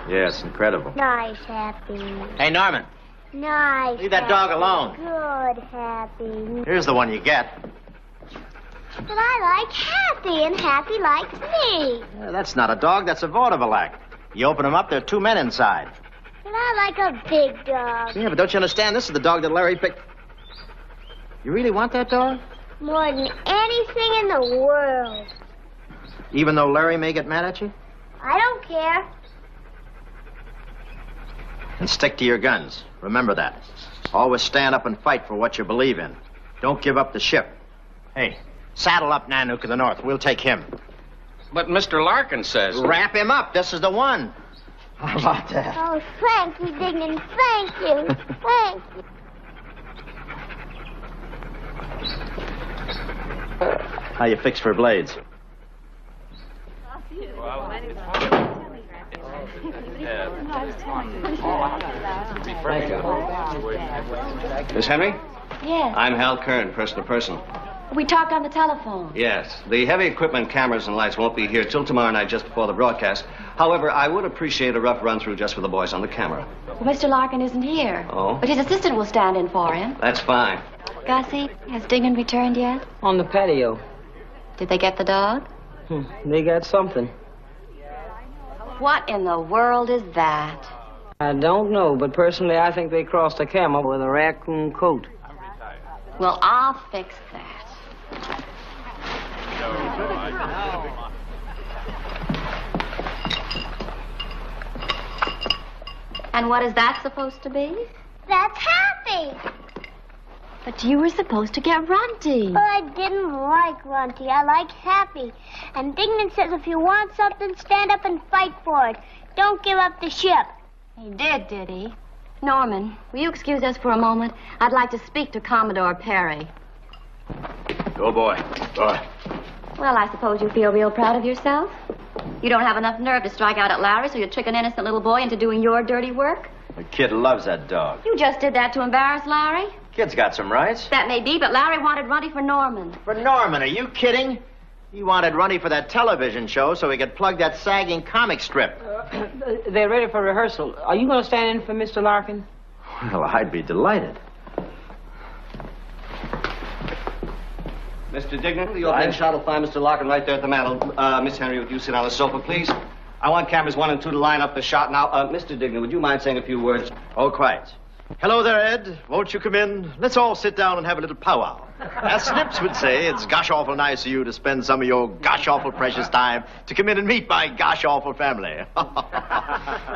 Yes, incredible. Nice, Happy. Hey, Norman, Nice. leave that dog alone. Good, Happy. Here's the one you get. But I like Happy, and Happy likes me. Yeah, that's not a dog, that's a vaudeville act. You open them up, there are two men inside. But I like a big dog. Yeah, but don't you understand? This is the dog that Larry picked. You really want that dog? More than anything in the world. Even though Larry may get mad at you? I don't care. And stick to your guns. Remember that. Always stand up and fight for what you believe in. Don't give up the ship. Hey, saddle up Nanook of the North. We'll take him. But Mr. Larkin says... Wrap him up. This is the one. How about that? Oh, thank you, Dignan. Thank you. Thank you. How you fix for blades? Miss Henry? Yes. I'm Hal Kern, person to person. We talked on the telephone. Yes. The heavy equipment, cameras, and lights won't be here till tomorrow night just before the broadcast. However, I would appreciate a rough run-through just for the boys on the camera. Well, Mr. Larkin isn't here. Oh? But his assistant will stand in for him. That's fine. Gussie, has Dignan returned yet? On the patio. Did they get the dog? They got something. What in the world is that? I don't know, but personally I think they crossed a camel with a raccoon coat. Well, I'll fix that. And what is that supposed to be? That's Happy. But you were supposed to get Runty. But I didn't like Runty. I like Happy. And Dignan says if you want something, stand up and fight for it. Don't give up the ship. He did he? Norman, will you excuse us for a moment? I'd like to speak to Commodore Perry. Go, boy. Go. Well, I suppose you feel real proud of yourself? You don't have enough nerve to strike out at Larry, so you trick an innocent little boy into doing your dirty work? The kid loves that dog. You just did that to embarrass Larry? Kid's got some rights. That may be, but Larry wanted Runty for Norman. For Norman, are you kidding? He wanted Runty for that television show so he could plug that sagging comic strip. They're ready for rehearsal. Are you going to stand in for Mr. Larkin? Well, I'd be delighted. Mr. Dignan, the opening shot will find Mr. Larkin right there at the mantel. Miss Henry, would you sit on the sofa, please? I want cameras 1 and 2 to line up the shot. Now, Mr. Dignan, would you mind saying a few words? Oh, quite. Hello there, Ed. Won't you come in? Let's all sit down and have a little powwow. As Snips would say, it's gosh awful nice of you to spend some of your gosh awful precious time to come in and meet my gosh awful family.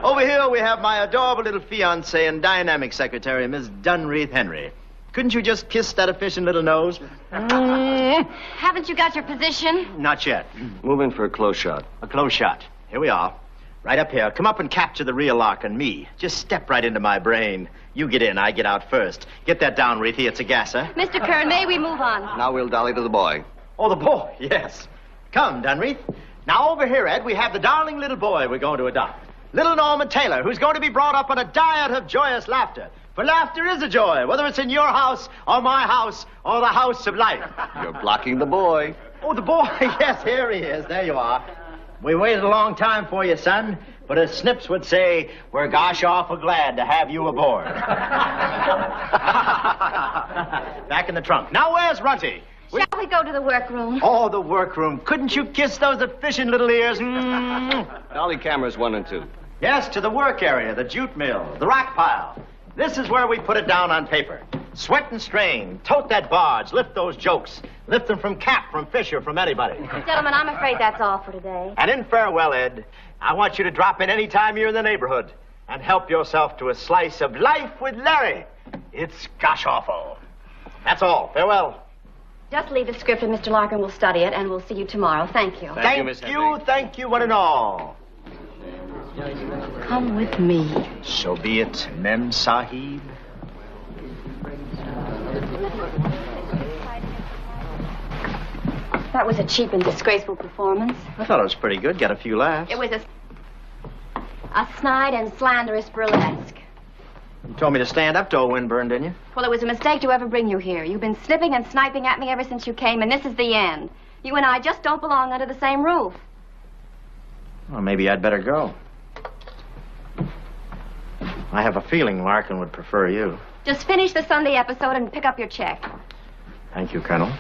Over here we have my adorable little fiancé and dynamic secretary, Miss Dunreath Henry. Couldn't you just kiss that efficient little nose? Haven't you got your position? Not yet. Move in for a close shot. A close shot. Here we are. Right up here. Come up and capture the real Larkin, me. Just step right into my brain. You get in, I get out first. Get that down, Reethy. It's a gasser. Mr. Kern, may we move on? Now we'll dolly to the boy. Oh, the boy, yes. Come, Dunreath. Now over here, Ed, we have the darling little boy we're going to adopt. Little Norman Taylor, who's going to be brought up on a diet of joyous laughter. For laughter is a joy, whether it's in your house or my house or the house of life. You're blocking the boy. Oh, the boy, yes, here he is. There you are. We waited a long time for you, son. But as Snips would say, we're gosh awful glad to have you aboard. Back in the trunk. Now where's Runty? Shall we go to the workroom? Oh, the workroom. Couldn't you kiss those efficient little ears? Dolly cameras 1 and 2. Yes, to the work area, the jute mill, the rock pile. This is where we put it down on paper. Sweat and strain, tote that barge, lift those jokes. Lift them from Cap, from Fisher, from anybody. Gentlemen, I'm afraid that's all for today. And in farewell, Ed, I want you to drop in any time you're in the neighborhood. and help yourself to a slice of life with Larry. It's gosh awful. That's all. Farewell. Just leave the script and Mr. Larkin will study it, and we'll see you tomorrow. Thank you. Thank you, one and all. Come with me. So be it, Mem Sahib. That was a cheap and disgraceful performance. I thought it was pretty good. Got a few laughs. It was a snide and slanderous burlesque. You told me to stand up to old Winburn, didn't you? Well, it was a mistake to ever bring you here. You've been snipping and sniping at me ever since you came, and this is the end. You and I just don't belong under the same roof. Well, maybe I'd better go. I have a feeling Larkin would prefer you. Just finish the Sunday episode and pick up your check. Thank you, Colonel.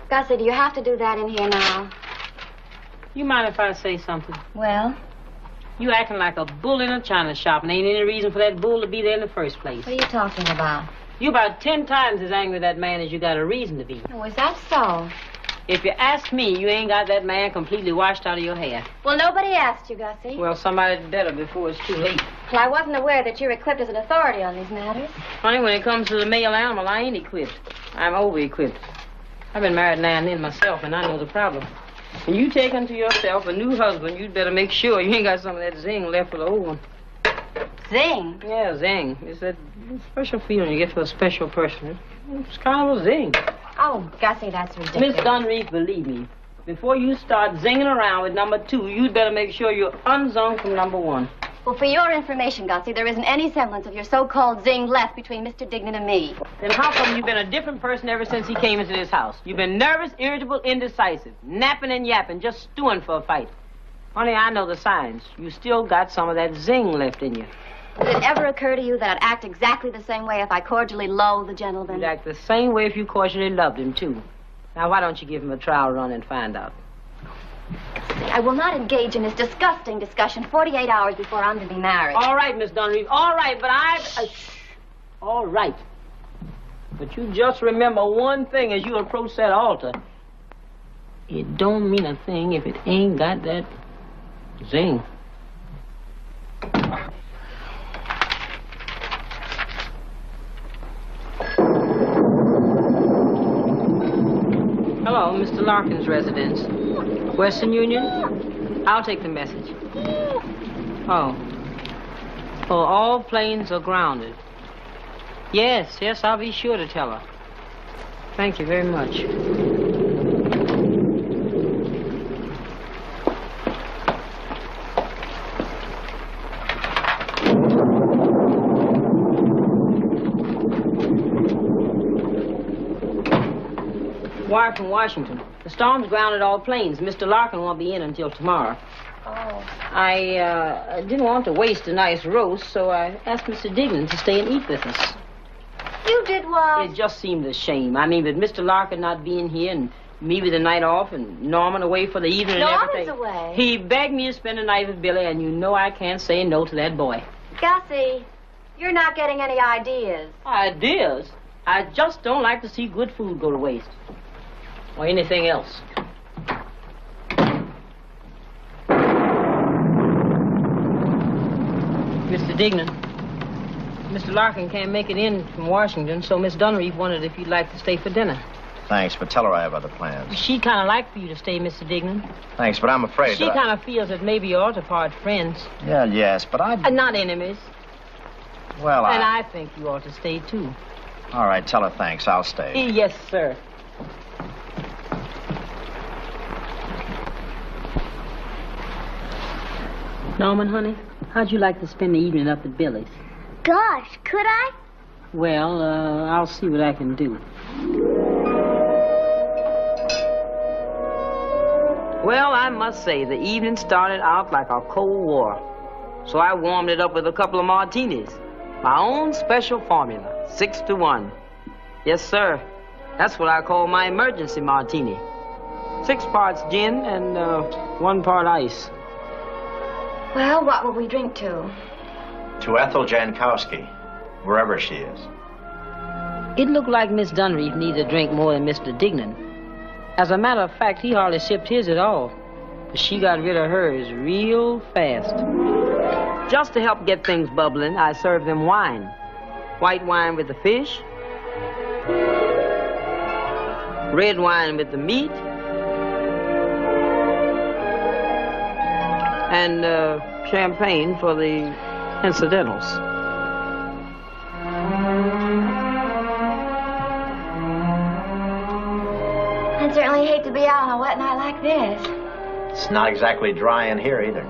Gussie, do you have to do that in here now? You mind if I say something? Well? You acting like a bull in a china shop, and ain't any reason for that bull to be there in the first place. What are you talking about? You about 10 times as angry at that man as you got a reason to be. Oh, is that so? If you ask me, you ain't got that man completely washed out of your hair. Well, nobody asked you, Gussie. Well, somebody's better before it's too late. Well, I wasn't aware that you're equipped as an authority on these matters. Honey, when it comes to the male animal, I ain't equipped. I'm over-equipped. I've been married now and then myself, and I know the problem. When you take unto yourself a new husband, you'd better make sure you ain't got some of that zing left for the old one. Zing? Yeah, zing. It's that special feeling you get for a special person. It's kind of a zing. Oh, Gussie, that's ridiculous. Miss Dunreef, believe me, before you start zinging around with number 2, you'd better make sure you're unzung from number 1. Well, for your information, Gussie, there isn't any semblance of your so-called zing left between Mr. Dignan and me. Then how come you've been a different person ever since he came into this house? You've been nervous, irritable, indecisive, napping and yapping, just stewing for a fight. Honey, I know the signs. You still got some of that zing left in you. Did it ever occur to you that I'd act exactly the same way if I cordially loathed the gentleman? You'd act the same way if you cordially loved him, too. Now, why don't you give him a trial run and find out? I will not engage in this disgusting discussion 48 hours before I'm to be married. All right, Miss Dunreef. All right, but all right. But you just remember one thing as you approach that altar. It don't mean a thing if it ain't got that zing. Hello, Mr. Larkin's residence. Western Union? I'll take the message. Oh. Oh, all planes are grounded. Yes, I'll be sure to tell her. Thank you very much. Wire from Washington. The storm's grounded all planes. Mr. Larkin won't be in until tomorrow. Oh. I didn't want to waste a nice roast, so I asked Mr. Dignan to stay and eat with us. You did what? It just seemed a shame. I mean, with Mr. Larkin not being here and me with the night off and Norman away for the evening and everything. Norman's away? He begged me to spend the night with Billy, and you know I can't say no to that boy. Gussie, you're not getting any ideas. Ideas? I just don't like to see good food go to waste. Or anything else. Mr. Dignan, Mr. Larkin can't make it in from Washington, so Miss Dunreef wondered if you'd like to stay for dinner. Thanks, but tell her I have other plans. She'd kind of like for you to stay, Mr. Dignan. Thanks, but I'm afraid She kind of feels that maybe you ought to part friends. Yeah, yes, but I... Not enemies. Well, And I think you ought to stay, too. All right, tell her thanks. I'll stay. Yes, sir. Norman, honey, how'd you like to spend the evening up at Billy's? Gosh, could I? Well, I'll see what I can do. Well, I must say, the evening started out like a Cold War. So I warmed it up with a couple of martinis. My own special formula, 6-1. Yes, sir. That's what I call my emergency martini. 6 parts gin and 1 part ice. Well, what will we drink to? To Ethel Jankowski, wherever she is. It looked like Miss Dunreef needed a drink more than Mr. Dignan. As a matter of fact, he hardly sipped his at all. But she got rid of hers real fast. Just to help get things bubbling, I served them wine. White wine with the fish, red wine with the meat, and champagne for the incidentals. I'd certainly hate to be out on a wet night like this. It's not exactly dry in here either.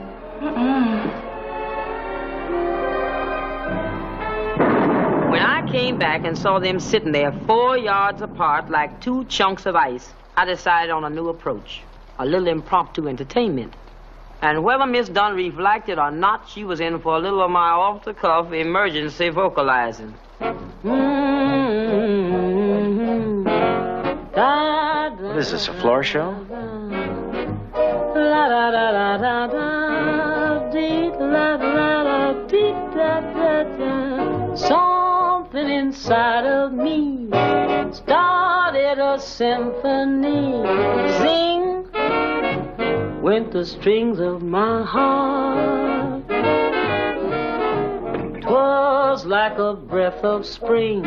When I came back and saw them sitting there 4 yards apart like 2 chunks of ice, I decided on a new approach, a little impromptu entertainment. And whether Miss Dunreef liked it or not, she was in for a little of my off-the-cuff emergency vocalizing. What is this, a floor show? Something inside of me started a symphony. Zing went the strings of my heart. 'Twas like a breath of spring.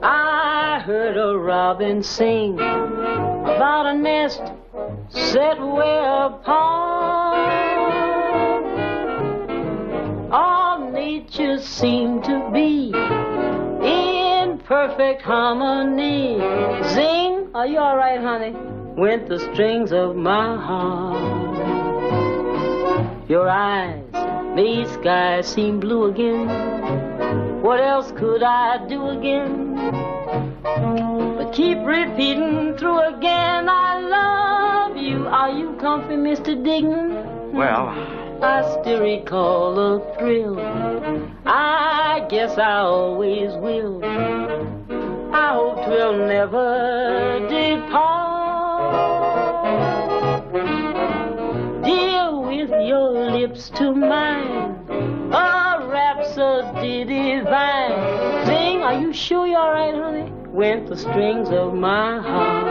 I heard a robin sing about a nest set way apart. All nature seemed to be in perfect harmony. Zing, are you all right, honey? Went the strings of my heart. Your eyes made sky seem blue again. What else could I do again? But keep repeating through again, I love you. Are you comfy, Mr. Dignan? Well, I still recall a thrill. I guess I always will. I hope 'twill never depart. Dear, with your lips to mine, a rhapsody divine. Sing, are you sure you're all right, honey? Went the strings of my heart.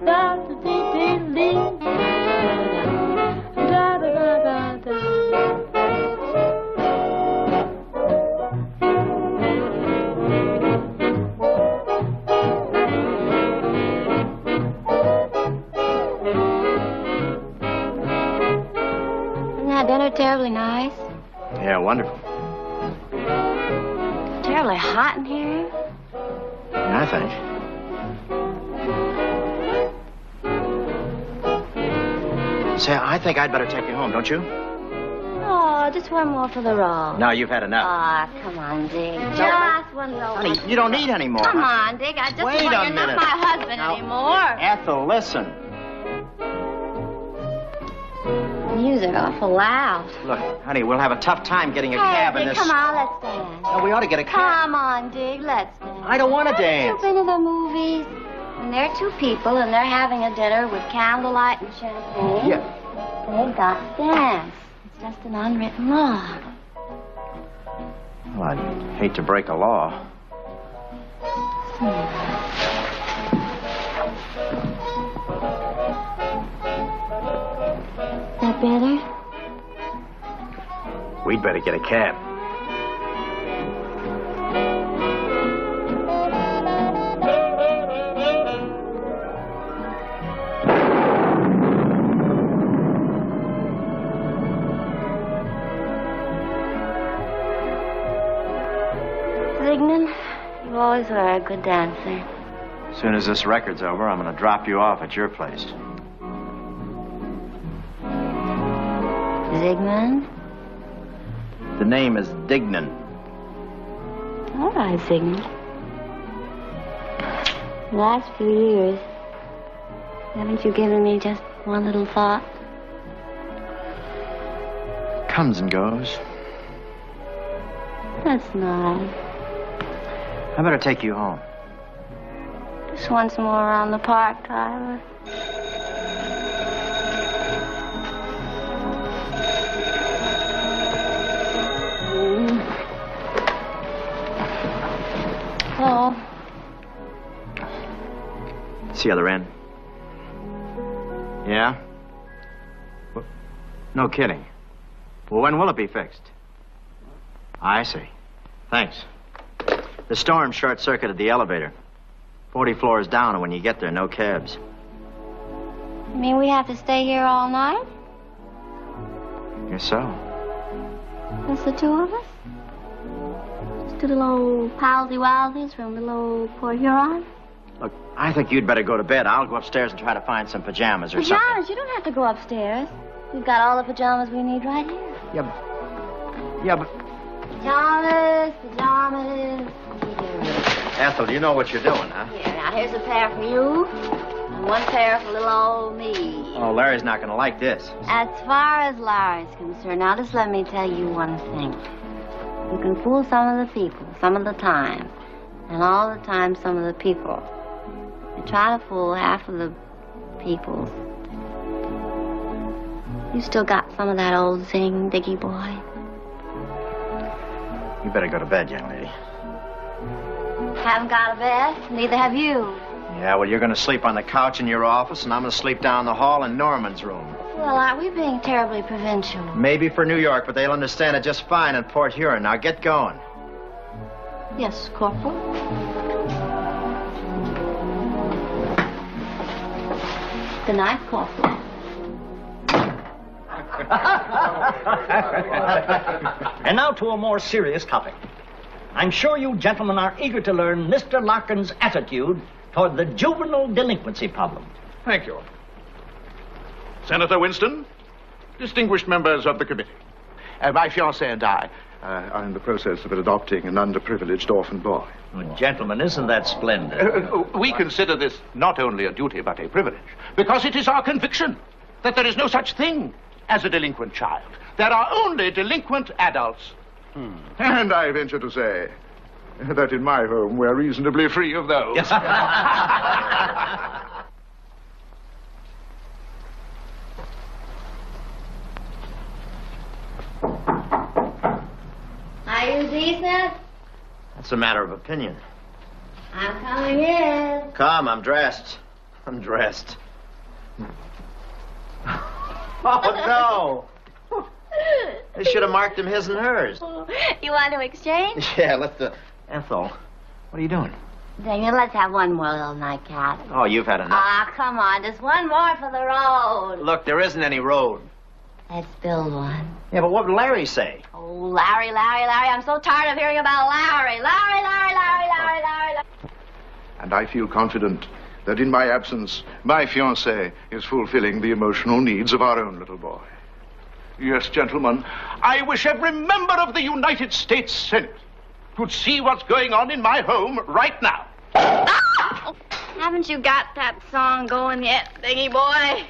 Da da dee dee dee. Da da da da da. Isn't that dinner terribly nice? yeah, wonderful. Terribly hot in here. Yeah, I think. Say, I think I'd better take you home, don't you? Oh, just one more for the roll. No, you've had enough. Ah, come on, Dick. Just one roll. Honey, you don't need any more. Come on, Dick. I just Wait want a you're not minute. my husband Now, anymore. Ethel, listen. Music awful loud. Look, honey, we'll have a tough time getting a cab in Dick, this. come on, let's dance. No, we ought to get a cab. Come on, Dick, let's dance. I don't want to Haven't dance. you been to the movies? When there are 2 people and they're having a dinner with candlelight and champagne, Yeah. they got to dance. It's just an unwritten law. Well, I'd hate to break a law. That better? We'd better get a cab. Dignan, you always were a good dancer. As soon as this record's over, I'm going to drop you off at your place. Zygmunt? The name is Dignan. All right, Zygmunt. The last few years, haven't you given me just one little thought? Comes and goes. That's nice. I better take you home. Just once more around the park, Tyler. Oh. It's the other end. Yeah? Well, no kidding. Well, when will it be fixed? I see. Thanks. The storm short-circuited the elevator. 40 floors down, and when you get there, no cabs. You mean we have to stay here all night? Guess so. Just the two of us? Just two little old palsy-walsies from little old Port Huron? Look, I think you'd better go to bed. I'll go upstairs and try to find some pajamas or something. Pajamas? You don't have to go upstairs. We've got all the pajamas we need right here. Yeah, but... Pajamas. Ethel, you know what you're doing, huh? Here, now here's a pair for you, and one pair for little old me. Oh, Larry's not going to like this. As far as Larry's concerned, now just let me tell you one thing. You can fool some of the people, some of the time, and all the time some of the people. You try to fool half of the people. You still got some of that old zing, Diggy boy. You better go to bed, young lady. Haven't got a bed, neither have you. Yeah, well, you're going to sleep on the couch in your office, and I'm going to sleep down the hall in Norman's room. Well, aren't we being terribly provincial? Maybe for New York, but they'll understand it just fine in Port Huron. Now, get going. Yes, Corporal. Good night, Corporal. And now to a more serious topic. I'm sure you gentlemen are eager to learn Mr. Larkin's attitude toward the juvenile delinquency problem. Thank you. Senator Winston, distinguished members of the committee. My fiancé and I are in the process of adopting an underprivileged orphan boy. Well, gentlemen, isn't that splendid? We consider this not only a duty but a privilege, because it is our conviction that there is no such thing as a delinquent child. There are only delinquent adults. And I venture to say that in my home we're reasonably free of those. Yes. Are you decent? That's a matter of opinion. I'm coming in. Come, I'm dressed. I'm dressed. Oh, no. They should have marked him his and hers. You want to exchange? Yeah, let's... Ethel, what are you doing? Dignan, let's have one more little nightcap. Oh, you've had enough. Ah, come on. Just one more for the road. Look, there isn't any road. Let's build one. Yeah, but what would Larry say? Oh, Larry. I'm so tired of hearing about Larry. Larry. And I feel confident that in my absence, my fiancé is fulfilling the emotional needs of our own little boy. Yes, gentlemen, I wish every member of the United States Senate could see what's going on in my home right now. Oh, haven't you got that song going yet, Diggy boy?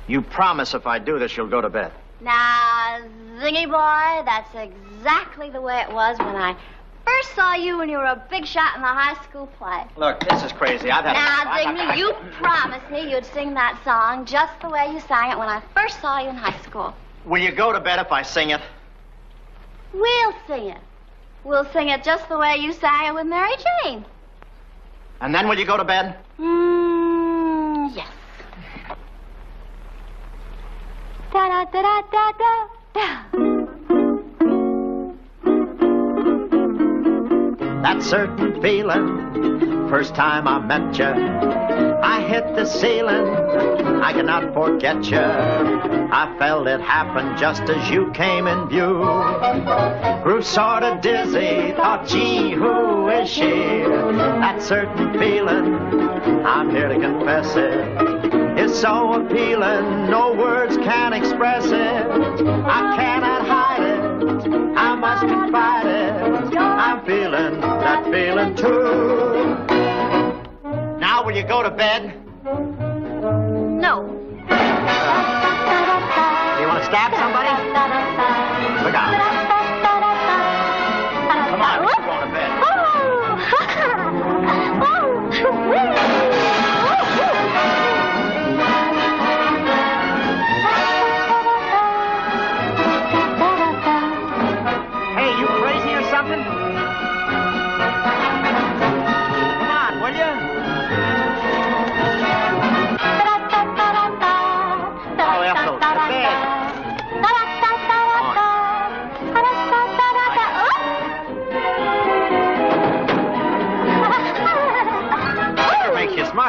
You promise if I do this, you'll go to bed. Now, Zingy boy, that's exactly the way it was when I first saw you when you were a big shot in the high school play. Look, this is crazy. I've had Now, Dignan, you promised me you'd sing that song just the way you sang it when I first saw you in high school. Will you go to bed if I sing it? We'll sing it. We'll sing it just the way you sang it with Mary Jane. And then will you go to bed? Yes. Da-da-da-da-da-da. That certain feeling, first time I met you, I hit the ceiling, I cannot forget you. I felt it happen just as you came in view. Grew sort of dizzy, thought, gee, who is she? That certain feeling, I'm here to confess it, is so appealing, no words can express it. I cannot hide it, I must confide it, I'm feeling that feeling too. Now will you go to bed? No. You want to stab somebody? Look out. Come on, we're going to bed.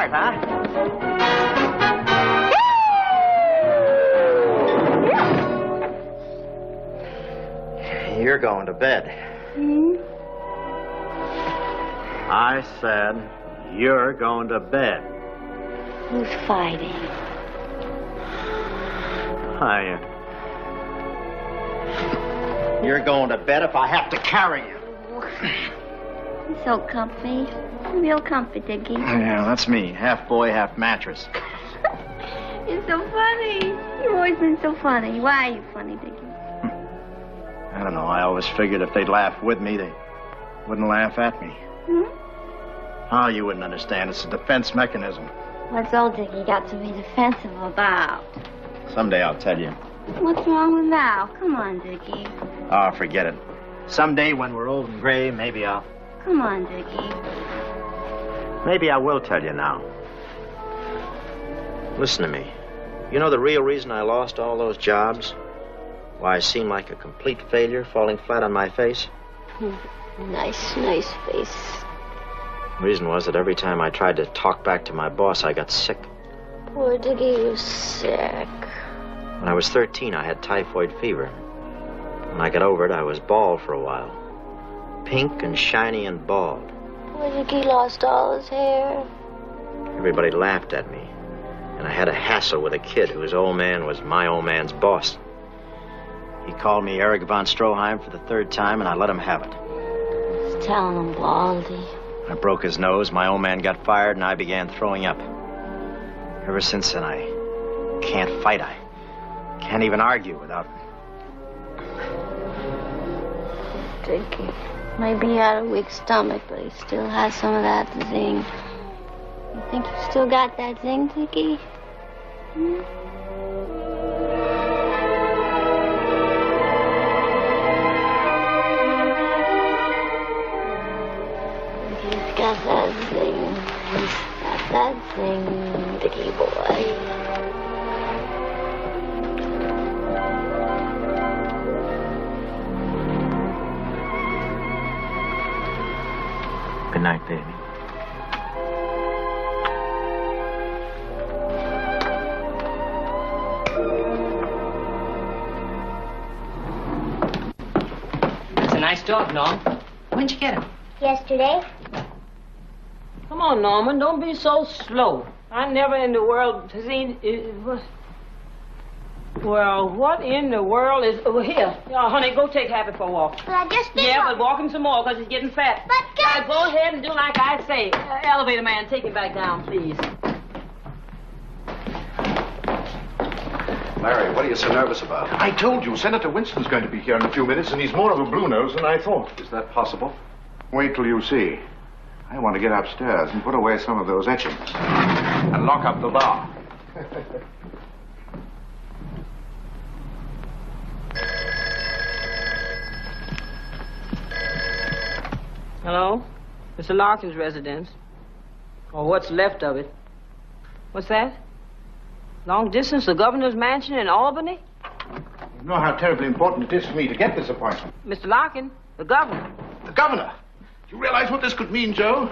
start, huh? You're going to bed. I said, you're going to bed. Who's fighting? You're going to bed if I have to carry you. You're so comfy. Real comfy, Dickie. Yeah, that's me. Half boy, half mattress. You're so funny. You've always been so funny. Why are you funny, Dickie? I don't know. I always figured if they'd laugh with me, they wouldn't laugh at me. Oh, you wouldn't understand. It's a defense mechanism. What's old Dickie got to be defensive about? Someday I'll tell you. What's wrong with now? Come on, Dickie. Oh, forget it. Someday when we're old and gray, maybe I'll... Come on, Dickie. Maybe I will tell you now. Listen to me. You know the real reason I lost all those jobs? Why I seemed like a complete failure, falling flat on my face? Nice face. The reason was that every time I tried to talk back to my boss, I got sick. Poor Dickie, you're sick. When I was 13, I had typhoid fever. When I got over it, I was bald for a while. Pink and shiny and bald. Poor Dickie lost all his hair. Everybody laughed at me. And I had a hassle with a kid whose old man was my old man's boss. He called me Eric von Stroheim for the third time, and I let him have it. Just telling him, Baldy. I broke his nose, my old man got fired, and I began throwing up. Ever since then, I can't fight. I can't even argue without... Dickie. Maybe he had a weak stomach, but he still has some of that zing. You think you still got that zing, Dickie? He's got that zing. He's got that zing, Dickie boy. Good night, baby. That's a nice dog, Norm. When'd you get him? Yesterday. Come on, Norman, don't be so slow. I never in the world seen... Well, what in the world is... Oh, here. Oh, honey, go take Happy for a walk. But I just did but walk him some more, because he's getting fat. But Now, go ahead and do like I say. Elevator man, take him back down, please. Larry, what are you so nervous about? I told you, Senator Winston's going to be here in a few minutes, and he's more of a blue nose than I thought. Is that possible? Wait till you see. I want to get upstairs and put away some of those etchings. And lock up the bar. Hello? Mr. Larkin's residence. Or what's left of it. What's that? Long distance, the governor's mansion in Albany? You know how terribly important it is for me to get this appointment. Mr. Larkin, the governor. The governor? Do you realize what this could mean, Joe?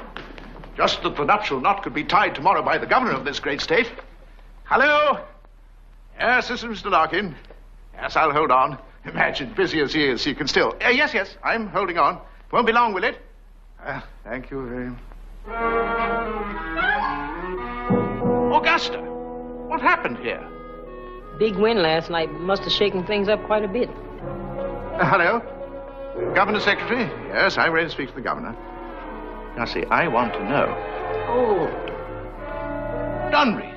Just that the nuptial knot could be tied tomorrow by the governor of this great state. Hello? Yes, this is Mr. Larkin. Yes, I'll hold on. Imagine, busy as he is, he can still... yes, I'm holding on. Won't be long, will it? Thank you very much. Augusta, what happened here? Big wind last night must have shaken things up quite a bit. Hello? Governor Secretary? Yes, I'm ready to speak to the governor. Now, see, I want to know. Oh. Dunreath.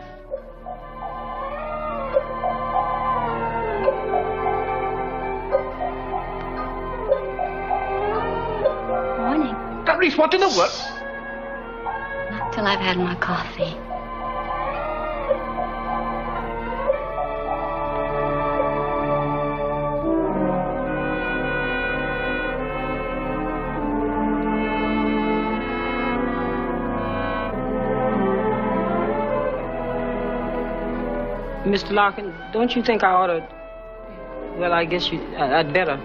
Morning. Dunreath, what in the world? Not till I've had my coffee. Mr. Larkin, don't you think I ought to... Well, I guess I'd better.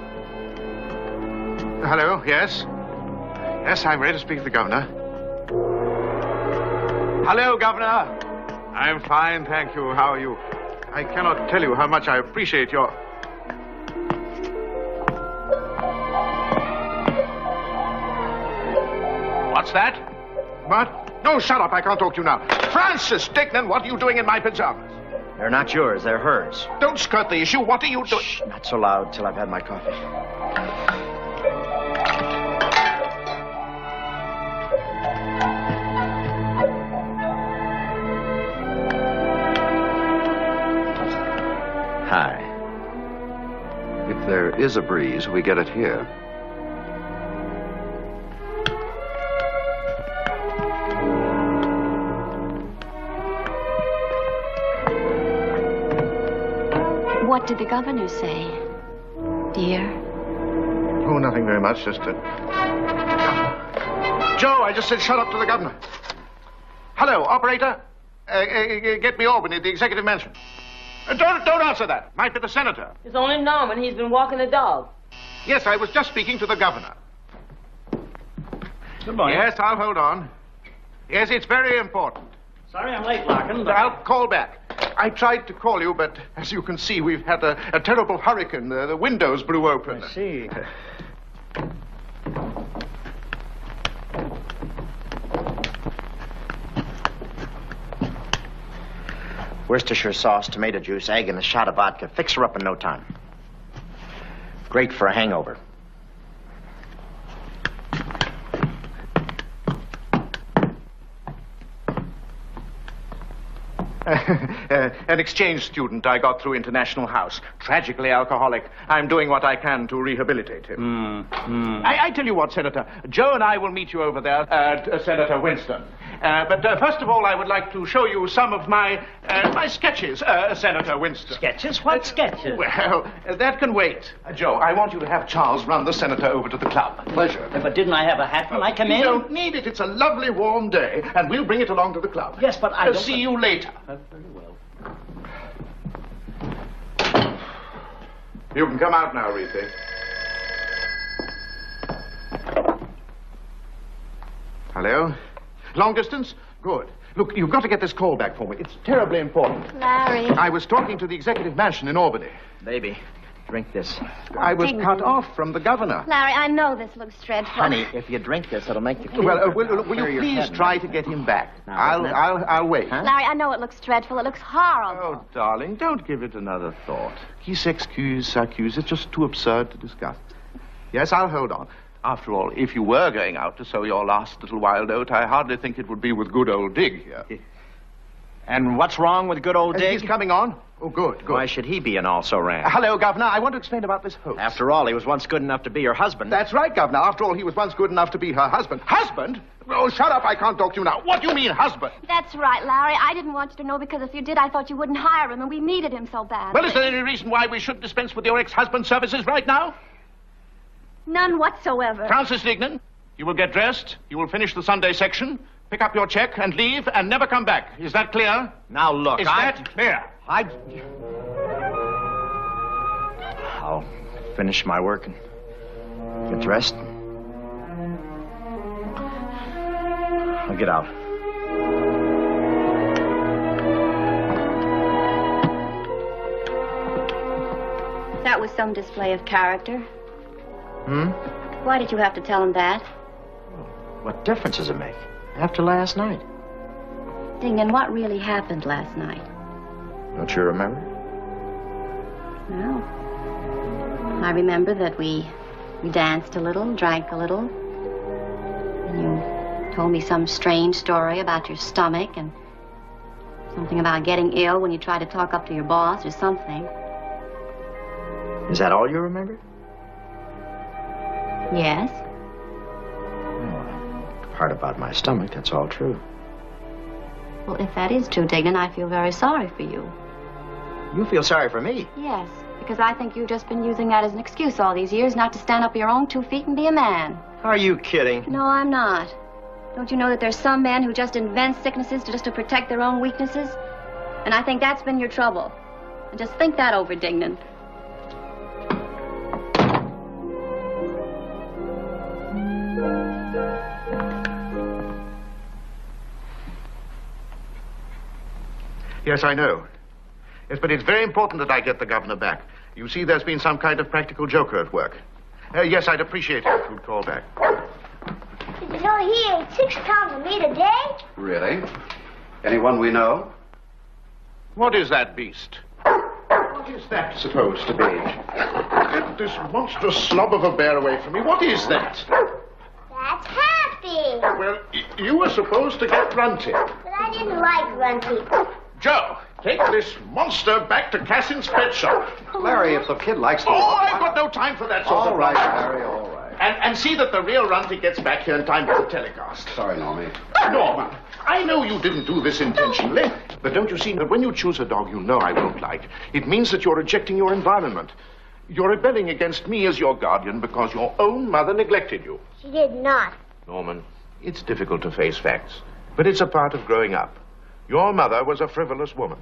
Hello, yes? Yes, I'm ready to speak to the governor. Hello, Governor. I'm fine, thank you. How are you? I cannot tell you how much I appreciate your... What's that? What? No, shut up. I can't talk to you now. Francis Dignan, what are you doing in my pajamas? They're not yours, they're hers. Don't skirt the issue. What are you doing? Shh, not so loud till I've had my coffee. Hi. If there is a breeze, we get it here. What did the governor say, dear? Oh, nothing very much, just Joe, I just said shut up to the governor. Hello, operator. Get me Albany at the executive mansion. Don't answer that. Might be the senator. It's only Norman. He's been walking the dog. Yes, I was just speaking to the governor. Good morning. Yes, I'll hold on. Yes, it's very important. Sorry I'm late, Larkin, but... I'll call back. I tried to call you, but as you can see, we've had a terrible hurricane. The windows blew open. I see. Worcestershire sauce, tomato juice, egg, and a shot of vodka. Fix her up in no time. Great for a hangover. An exchange student I got through International House. Tragically alcoholic. I'm doing what I can to rehabilitate him. I tell you what, Senator. Joe and I will meet you over there, Senator Winston. But first of all, I would like to show you some of my sketches, Senator Winston. Sketches? What sketches? Well, that can wait. Joe, I want you to have Charles run the senator over to the club. Pleasure. But didn't I have a hat when I come in? You don't need it. It's a lovely warm day, and we'll bring it along to the club. Yes, but I don't... See you later. Very well. You can come out now, Reethy. Hello? Long distance? Good. Look, you've got to get this call back for me. It's terribly important. Larry. I was talking to the executive mansion in Albany. Baby, drink this. I was Dignan. cut off from the governor. Larry, I know this looks dreadful. Honey, if you drink this, it'll make you feel... Well, will you please try to get him back? Now, I'll wait. Huh? Larry, I know it looks dreadful. It looks horrible. Oh, darling, don't give it another thought. Qui s'excuse, s'accuse. It's just too absurd to discuss. Yes, I'll hold on. After all, if you were going out to sow your last little wild oat, I hardly think it would be with good old Dig here. And what's wrong with good old Dig? He's coming on. Oh, good. Why should he be an also-ran? Hello, Governor. I want to explain about this hoax. After all, he was once good enough to be your husband. That's right, Governor. After all, he was once good enough to be her husband. Husband? Oh, shut up. I can't talk to you now. What do you mean, husband? That's right, Larry. I didn't want you to know because if you did, I thought you wouldn't hire him, and we needed him so badly. Well, is there any reason why we should dispense with your ex-husband's services right now? None whatsoever. Francis Dignan, you will get dressed, you will finish the Sunday section, pick up your check and leave and never come back. Is that clear? Now, look, Is that clear? I'll finish my work and get dressed. I'll get out. That was some display of character. Why did you have to tell him that? What difference does it make? After last night. Dignan, what really happened last night? Don't you remember? Well, I remember that we danced a little, drank a little. And you told me some strange story about your stomach and something about getting ill when you tried to talk up to your boss or something. Is that all you remember? Yes. The part about my stomach, that's all true. Well, if that is true, Dignan, I feel very sorry for you. You feel sorry for me? Yes, because I think you've just been using that as an excuse all these years not to stand up on your own 2 feet and be a man. Are you kidding? No, I'm not. Don't you know that there's some men who just invent sicknesses just to protect their own weaknesses? And I think that's been your trouble. And just think that over, Dignan. Yes, I know. Yes, but it's very important that I get the governor back. You see, there's been some kind of practical joker at work. Yes, I'd appreciate it if you'd call back. Did you know he ate 6 pounds of meat a day? Really? Anyone we know? What is that beast? What is that supposed to be? Get this monstrous slob of a bear away from me. What is that? That's Happy. Well, you were supposed to get Runty. But I didn't like Runty. Joe, take this monster back to Cassin's pet shop. Larry, if the kid likes to... Oh, I've got no time for that sort of... All right, Larry, all right. And see that the real Runty gets back here in time for the telecast. Sorry, Normie. Norman, I know you didn't do this intentionally, but don't you see that when you choose a dog you know I won't like, it means that you're rejecting your environment. You're rebelling against me as your guardian because your own mother neglected you. She did not. Norman, it's difficult to face facts, but it's a part of growing up. Your mother was a frivolous woman.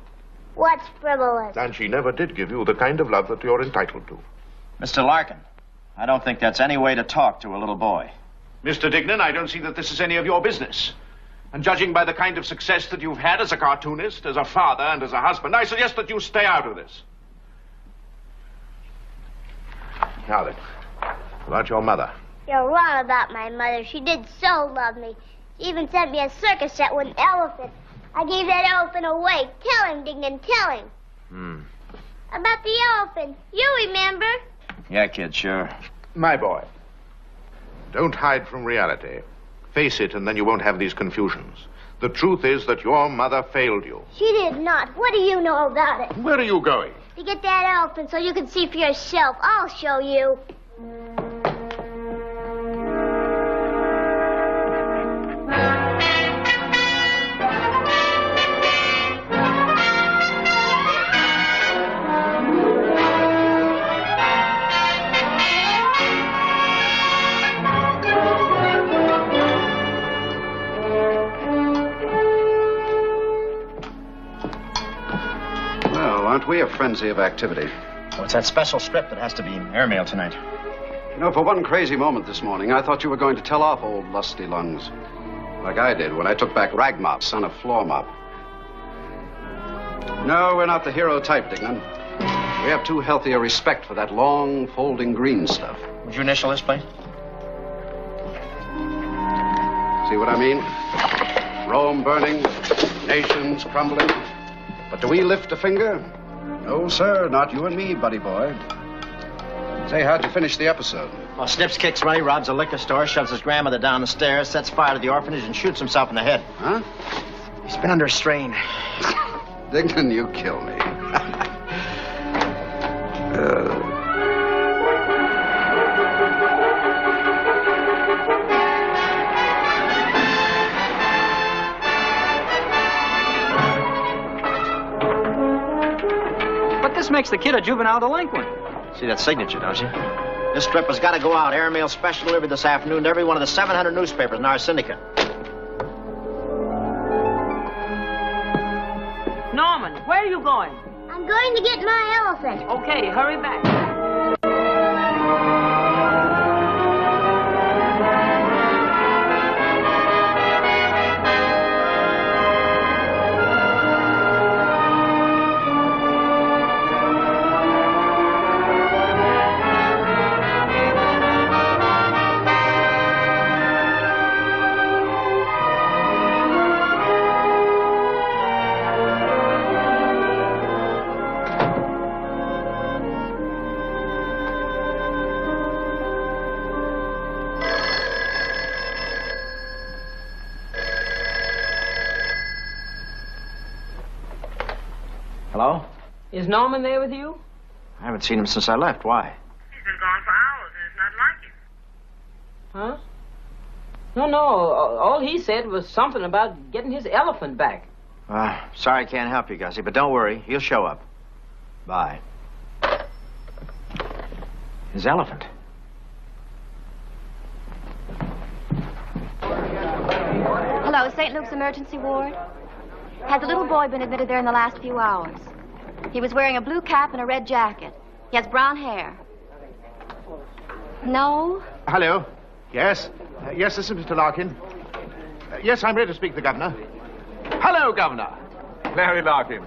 What's frivolous? And she never did give you the kind of love that you're entitled to. Mr. Larkin, I don't think that's any way to talk to a little boy. Mr. Dignan, I don't see that this is any of your business. And judging by the kind of success that you've had as a cartoonist, as a father, and as a husband, I suggest that you stay out of this. Now then, about your mother. You're wrong about my mother. She did so love me. She even sent me a circus set with an elephant. I gave that elephant away. Tell him, Dignan, tell him. About the elephant. You remember? Yeah, kid, sure. My boy, don't hide from reality. Face it, and then you won't have these confusions. The truth is that your mother failed you. She did not. What do you know about it? Where are you going? To get that elephant so you can see for yourself. I'll show you. Aren't we a frenzy of activity? Oh, it's that special strip that has to be airmail tonight. You know, for one crazy moment this morning, I thought you were going to tell off old Lusty Lungs. Like I did when I took back Ragmop, son of Floor Mop. No, we're not the hero type, Dignan. We have too healthy a respect for that long, folding green stuff. Would you initial this, please? See what I mean? Rome burning, nations crumbling. But do we lift a finger? No, sir, not you and me, buddy boy. Say, how'd you finish the episode? Well, Snips kicks Runty, robs a liquor store, shoves his grandmother down the stairs, sets fire to the orphanage, and shoots himself in the head. Huh? He's been under strain. Dignan, you kill me. But this makes the kid a juvenile delinquent. See that signature, don't you? This strip has got to go out. Airmail special delivery this afternoon to every one of the 700 newspapers in our syndicate. Norman, where are you going? I'm going to get my elephant. Okay, hurry back. Hello? Is Norman there with you? I haven't seen him since I left. Why? He's been gone for hours, and it's not like him. Huh? No. All he said was something about getting his elephant back. Sorry I can't help you, Gussie, but don't worry. He'll show up. Bye. His elephant. Hello, St. Luke's emergency ward? Has a little boy been admitted there in the last few hours? He was wearing a blue cap and a red jacket. He has brown hair. No? Hello. Yes? Yes, this is Mr. Larkin. Yes, I'm ready to speak to the governor. Hello, Governor. Larry Larkin.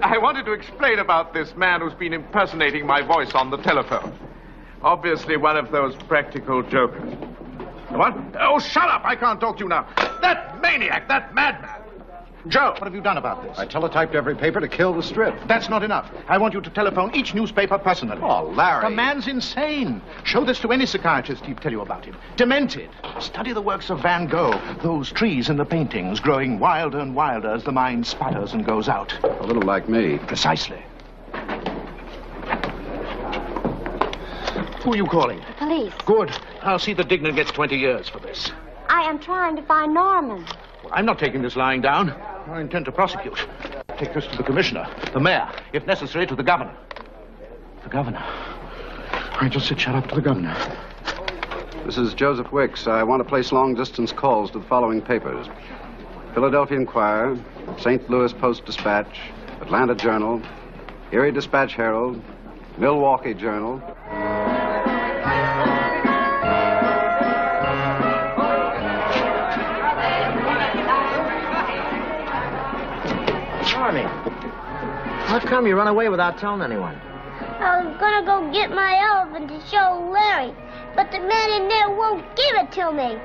I wanted to explain about this man who's been impersonating my voice on the telephone. Obviously one of those practical jokers. What? Oh, shut up! I can't talk to you now. That maniac, that madman. Joe, what have you done about this? I teletyped every paper to kill the strip. That's not enough. I want you to telephone each newspaper personally. Oh, Larry. The man's insane. Show this to any psychiatrist, he'll tell you about him. Demented. Study the works of Van Gogh. Those trees in the paintings growing wilder and wilder as the mind sputters and goes out. A little like me. Precisely. Who are you calling? The police. Good. I'll see that Dignan gets 20 years for this. I am trying to find Norman. Well, I'm not taking this lying down. I intend to prosecute. Take this to the commissioner, the mayor, if necessary, to the governor. The governor. I just sit shut up to the governor. This is Joseph Wicks. I want to place long-distance calls to the following papers. Philadelphia Inquirer, St. Louis Post-Dispatch, Atlanta Journal, Erie Dispatch-Herald, Milwaukee Journal. Army, how come you run away without telling anyone? I was gonna go get my elephant to show Larry, but the man in there won't give it to me.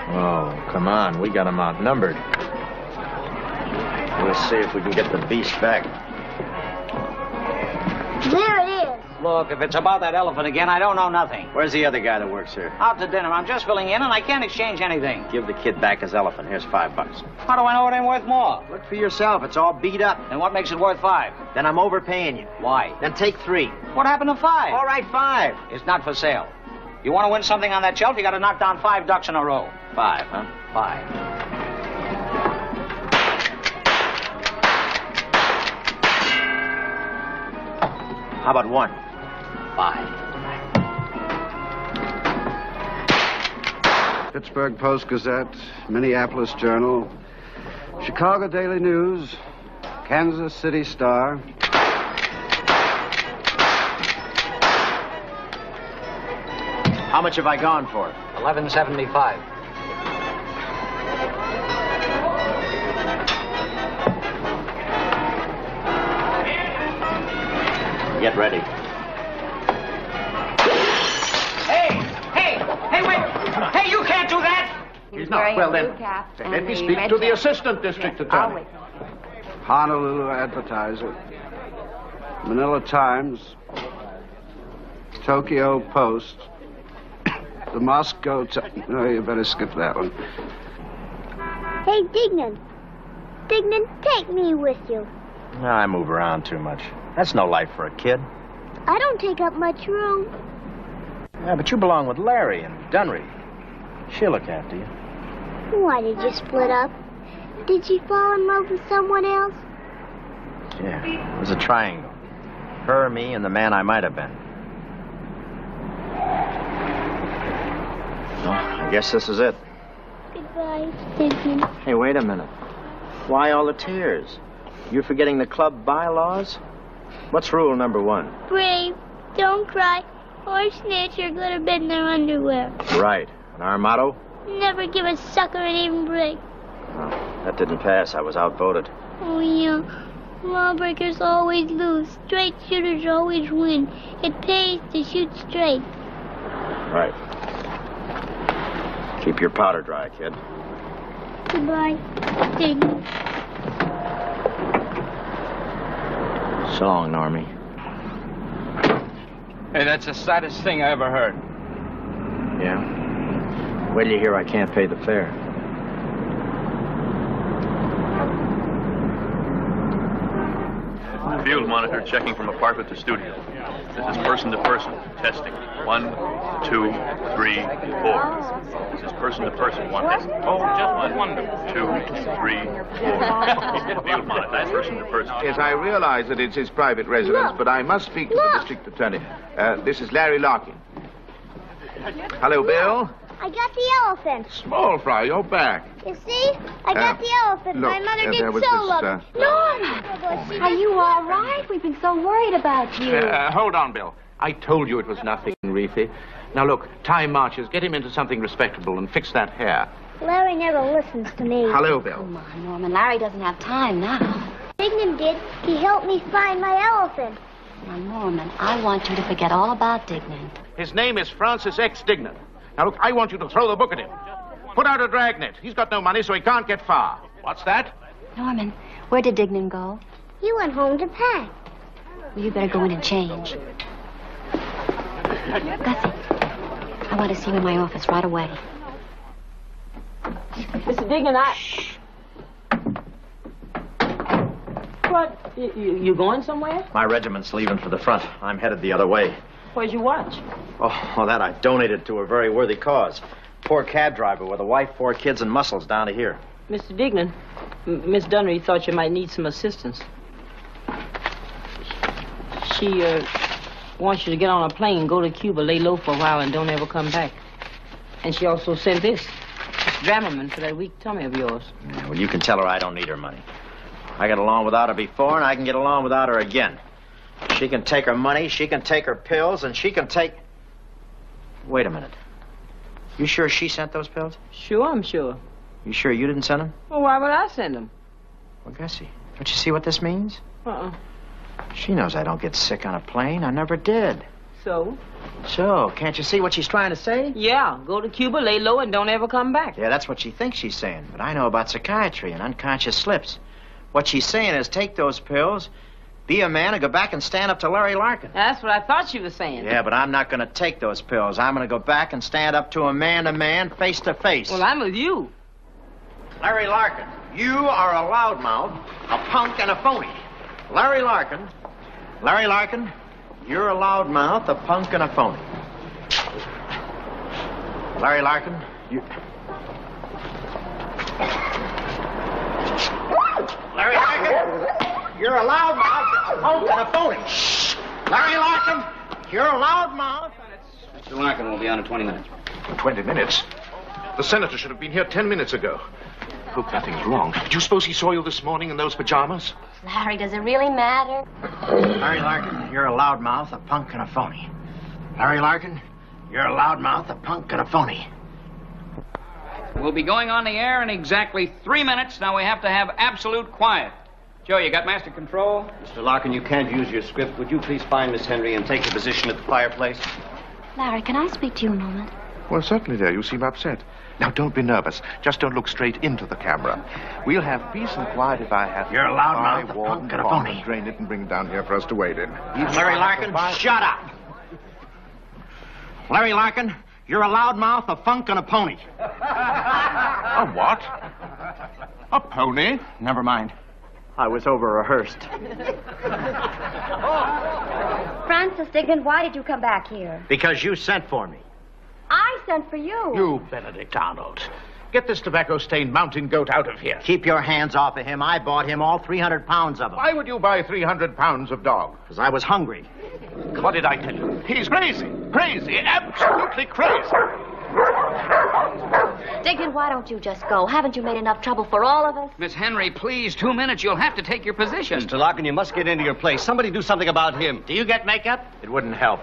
Oh, come on. We got him outnumbered. We'll see if we can get the beast back. There it is. Look, if it's about that elephant again, I don't know nothing. Where's the other guy that works here? Out to dinner. I'm just filling in, and I can't exchange anything. Give the kid back his elephant. Here's $5. How do I know it ain't worth more? Look for yourself. It's all beat up. And what makes it worth $5? Then I'm overpaying you. Why? Then take 3. What happened to 5? All right, 5. It's not for sale. You want to win something on that shelf, you got to knock down 5 ducks in a row. 5, huh? 5. How about 1? 5. Pittsburgh Post-Gazette, Minneapolis Journal, Chicago Daily News, Kansas City Star. How much have I gone for? $11.75. Get ready. Hey, wait! Hey, you can't do that! He's not. Well, then, let me speak to the assistant district attorney. Honolulu Advertiser, Manila Times, Tokyo Post, the Moscow Times. No, you better skip that one. Hey, Dignan. Dignan, take me with you. I move around too much. That's no life for a kid. I don't take up much room. Yeah, but you belong with Larry and Dunry. She'll look after you. Why did you split up? Did she fall in love with someone else? Yeah, it was a triangle. Her, me, and the man I might have been. Well, I guess this is it. Goodbye, Dignan. Hey, wait a minute. Why all the tears? You forgetting the club bylaws? What's rule number 1? Brave, don't cry, or snitch are gonna bend their underwear. Right. And our motto? Never give a sucker an even break. Well, that didn't pass. I was outvoted. Oh, yeah. Lawbreakers always lose. Straight shooters always win. It pays to shoot straight. Right. Keep your powder dry, kid. Goodbye, Dignan. So long, Normie. Hey, that's the saddest thing I ever heard. Yeah? Wait till you hear I can't pay the fare. Field monitor checking from apartment to studio. This is person to person. Testing. 1, 2, 3, 4. This is person to person. 1. Oh, just 1, 2, 3, 4. Field monitor. Person to person. Yes, I realize that it's his private residence, but I must speak to the district attorney. This is Larry Larkin. Hello, Bill. I got the elephant. Small fry, you're back. You see? I got the elephant. Look, My mother did there was so this, love it. Norma! Are you all right? We've been so worried about you. Hold on, Bill. I told you it was nothing, Reefy. Now, look, time marches. Get him into something respectable and fix that hair. Larry never listens to me. Hello, Bill. Come on, Norman. Larry doesn't have time now. Dignan did. He helped me find my elephant. Now, Norman, I want you to forget all about Dignan. His name is Francis X. Dignan. Now, look, I want you to throw the book at him. Put out a dragnet. He's got no money, so he can't get far. What's that? Norman, where did Dignan go? He went home to pack. Well, you better go in and change. Gussie, I want to see you in my office right away. Mr. Dignan, What? You going somewhere? My regiment's leaving for the front. I'm headed the other way. Where's your watch? Oh, that I donated to a very worthy cause. Poor cab driver with a wife, 4 kids, and muscles down to here. Mr. Dignan, Miss Dunnery thought you might need some assistance. She wants you to get on a plane, go to Cuba, lay low for a while, and don't ever come back. And she also sent this Dramamine for that weak tummy of yours. Yeah, well, you can tell her I don't need her money. I got along without her before, and I can get along without her again. She can take her money, she can take her pills, and she can take... Wait a minute. You sure she sent those pills? Sure, I'm sure. You sure you didn't send them? Well, why would I send them? Well, Gussie, don't you see what this means? Uh-uh. She knows I don't get sick on a plane. I never did. So? So, can't you see what she's trying to say? Yeah, go to Cuba, lay low, and don't ever come back. Yeah, that's what she thinks she's saying. But I know about psychiatry and unconscious slips. What she's saying is take those pills, be a man, and go back and stand up to Larry Larkin. That's what I thought she was saying. Yeah, but I'm not going to take those pills. I'm going to go back and stand up to a man, face to face. Well, I'm with you. Larry Larkin, you are a loudmouth, a punk, and a phony. Larry Larkin, you're a loudmouth, a punk, and a phony. Larry Larkin, you... Larry Larkin, you're a loudmouth, a punk, and a phony. Larry Larkin, you're a loudmouth. Mr. Larkin will be on in 20 minutes. 20 minutes? The senator should have been here 10 minutes ago. Hope nothing's wrong. Do you suppose he saw you this morning in those pajamas? Larry, does it really matter? Larry Larkin, you're a loudmouth, a punk, and a phony. Larry Larkin, you're a loudmouth, a punk, and a phony. We'll be going on the air in exactly 3 minutes. Now we have to have absolute quiet. Joe, you got master control? Mr. Larkin, you can't use your script. Would you please find Miss Henry and take your position at the fireplace? Larry, can I speak to you a moment? Well, certainly, dear. You seem upset. Now, don't be nervous. Just don't look straight into the camera. We'll have peace and quiet if I have... You're a loudmouth, a punk, and a phony. Drain it and bring it down here for us to wade in. Larry Larkin, shut up. Larry Larkin, you're a loudmouth, a funk, and a pony. A what? A pony? Never mind. I was over-rehearsed. Francis Dignan, why did you come back here? Because you sent for me. I sent for you. You Benedict Arnold. Get this tobacco-stained mountain goat out of here. Keep your hands off of him. I bought him all 300 pounds of them. Why would you buy 300 pounds of dog? Because I was hungry. What did I tell you? He's crazy. Crazy. Absolutely crazy. Dignan, why don't you just go? Haven't you made enough trouble for all of us? Miss Henry, please, 2 minutes. You'll have to take your position. Mr. Larkin, you must get into your place. Somebody do something about him. Do you get makeup? It wouldn't help.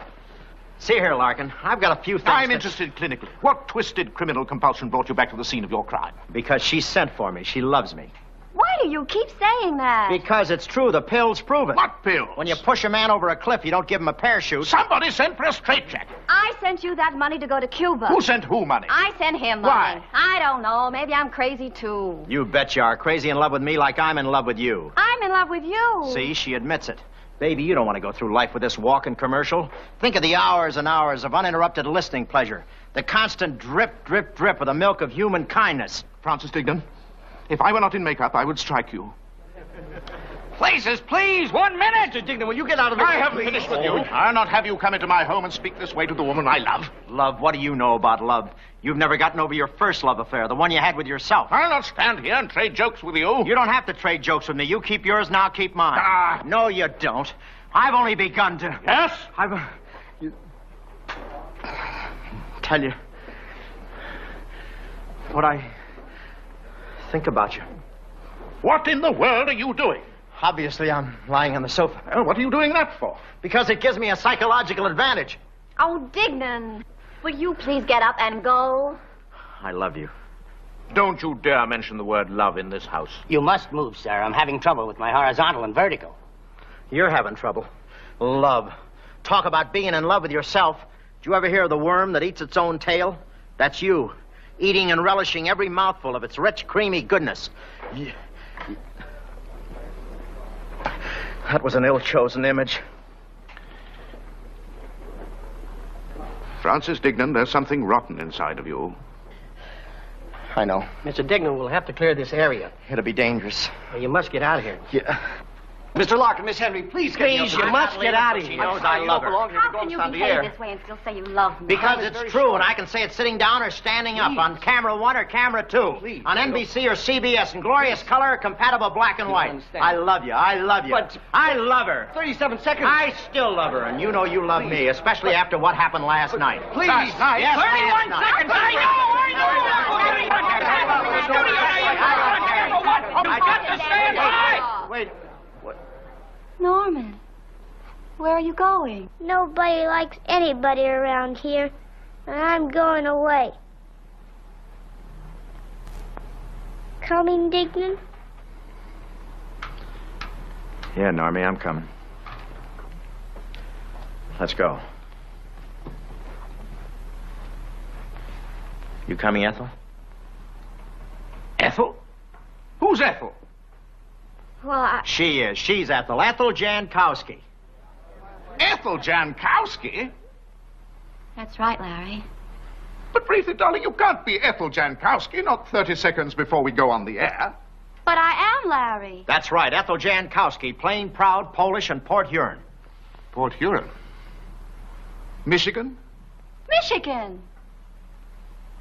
See here, Larkin, I've got a few things... I'm interested clinically. What twisted criminal compulsion brought you back to the scene of your crime? Because she sent for me. She loves me. Why do you keep saying that? Because it's true. The pills prove it. What pills? When you push a man over a cliff, you don't give him a parachute. Somebody sent for a straitjacket. I sent you that money to go to Cuba. Who sent who money? I sent him money. Why? I don't know. Maybe I'm crazy, too. You bet you are. Crazy in love with me like I'm in love with you. I'm in love with you. See, she admits it. Baby, you don't want to go through life with this walking commercial. Think of the hours and hours of uninterrupted listening pleasure. The constant drip, drip, drip of the milk of human kindness. Francis Dignan, if I were not in makeup, I would strike you. Places, please. 1 minute. Mr. Dignan, will you get out of the... I haven't finished with you. I'll not have you come into my home and speak this way to the woman I love. Love? What do you know about love? You've never gotten over your first love affair, the one you had with yourself. I'll not stand here and trade jokes with you. You don't have to trade jokes with me. You keep yours and I'll keep mine. Ah. No, you don't. I've only begun to... Yes? Tell you what I think about you. What in the world are you doing? Obviously, I'm lying on the sofa. Well, what are you doing that for? Because it gives me a psychological advantage. Oh, Dignan, will you please get up and go? I love you. Don't you dare mention the word love in this house. You must move, sir. I'm having trouble with my horizontal and vertical. You're having trouble. Love. Talk about being in love with yourself. Did you ever hear of the worm that eats its own tail? That's you. Eating and relishing every mouthful of its rich, creamy goodness. That was an ill-chosen image. Francis Dignan, there's something rotten inside of you. I know. Mr. Dignan, we'll have to clear this area. It'll be dangerous. Well, you must get out of here. Yeah. Mr. Larkin, Miss Henry, please get me up. Please, you must get out of She here. knows I love her. How can you behave this way and still say you love me? Because it's true, and I can say it sitting down or standing up on camera 1 or camera 2, on NBC or CBS in glorious color, compatible black and white. I love you. I love you. But I love her. 37 seconds. I still love her, and you know you love me, especially after what happened last night. Please. Last night? Yes, 31 last seconds. night. You've got to stand high. Wait. Norman, where are you going? Nobody likes anybody around here, and I'm going away. Coming, Dignan? Yeah, Normie, I'm coming. Let's go. You coming, Ethel? Ethel? Who's Ethel? Well, She is. She's Ethel. Ethel Jankowski. Ethel Jankowski? That's right, Larry. But, Ruthie, darling, you can't be Ethel Jankowski, not 30 seconds before we go on the air. But I am Larry. That's right, Ethel Jankowski, plain, proud, Polish, and Port Huron. Port Huron? Michigan? Michigan.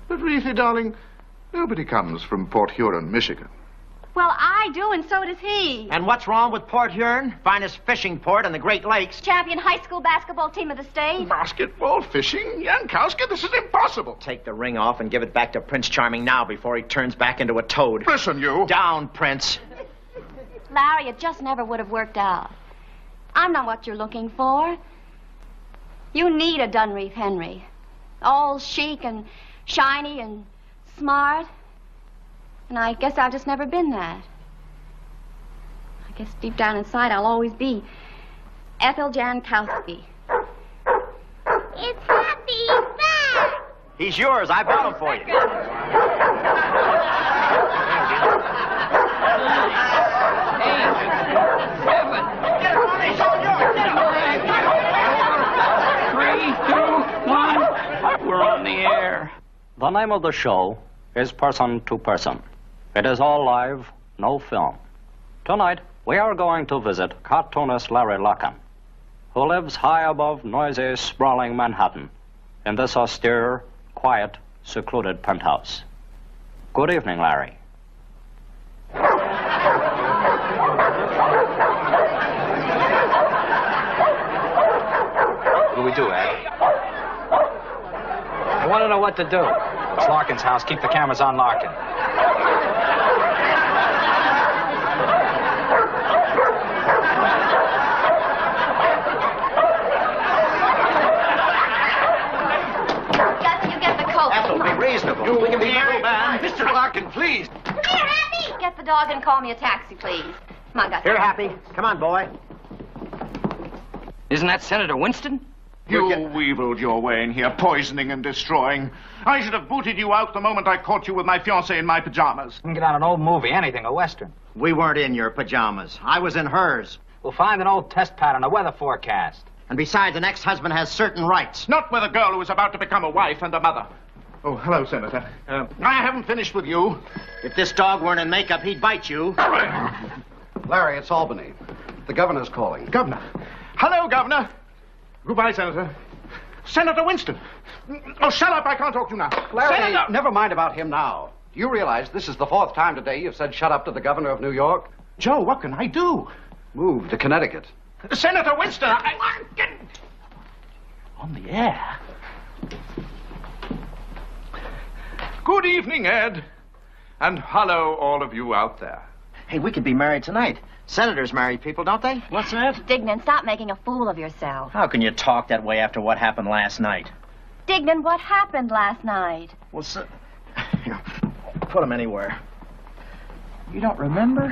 But, Ruthie, darling, nobody comes from Port Huron, Michigan. Well, I do, and so does he. And what's wrong with Port Huron? Finest fishing port in the Great Lakes. Champion high school basketball team of the state. Basketball, fishing, Jankowski, this is impossible. Take the ring off and give it back to Prince Charming now before he turns back into a toad. Listen, you. Down, Prince. Larry, it just never would have worked out. I'm not what you're looking for. You need a Dunreath Henry. All chic and shiny and smart. And I guess I've just never been that. I guess deep down inside I'll always be Ethel Jankowski. It's Happy back! He's yours. I bought him for you. We're on the air. The name of the show is Person to Person. It is all live, no film. Tonight, we are going to visit cartoonist Larry Larkin, who lives high above noisy, sprawling Manhattan in this austere, quiet, secluded penthouse. Good evening, Larry. What do we do, Ed? I want to know what to do. It's Larkin's house. Keep the cameras on Larkin. You get the coat. Ethel, be reasonable. We can be married, man. Mr. Larkin, please. Come here, Happy. Get the dog and call me a taxi, please. Come on, Gus. Here, Happy. Come on, boy. Isn't that Senator Winston? You weaseled your way in here, poisoning and destroying. I should have booted you out the moment I caught you with my fiancé in my pajamas. We can get on an old movie, anything, a Western. We weren't in your pajamas. I was in hers. We'll find an old test pattern, a weather forecast. And besides, an ex-husband has certain rights. Not with a girl who is about to become a wife and a mother. Oh, hello, Senator. I haven't finished with you. If this dog weren't in makeup, he'd bite you. Larry, it's Albany. The governor's calling. Governor. Hello, Governor. Goodbye, Senator. Senator Winston. Oh, shut up. I can't talk to you now. Larry, Senator! never mind about him now. Do you realize this is the 4th time today you've said shut up to the governor of New York? Joe, what can I do? Move to Connecticut. Senator Winston, on the air. Good evening, Ed. And hello, all of you out there. Hey, we could be married tonight. Senators marry people, don't they? What's that? Dignan, stop making a fool of yourself. How can you talk that way after what happened last night? Dignan, what happened last night? Well, put them anywhere. You don't remember?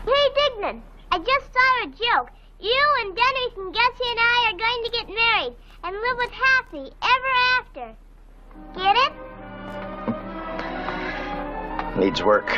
Hey, Dignan, I just saw a joke. You and Dennis and Gussie and I are going to get married and live with Happy ever after. Get it? Needs work.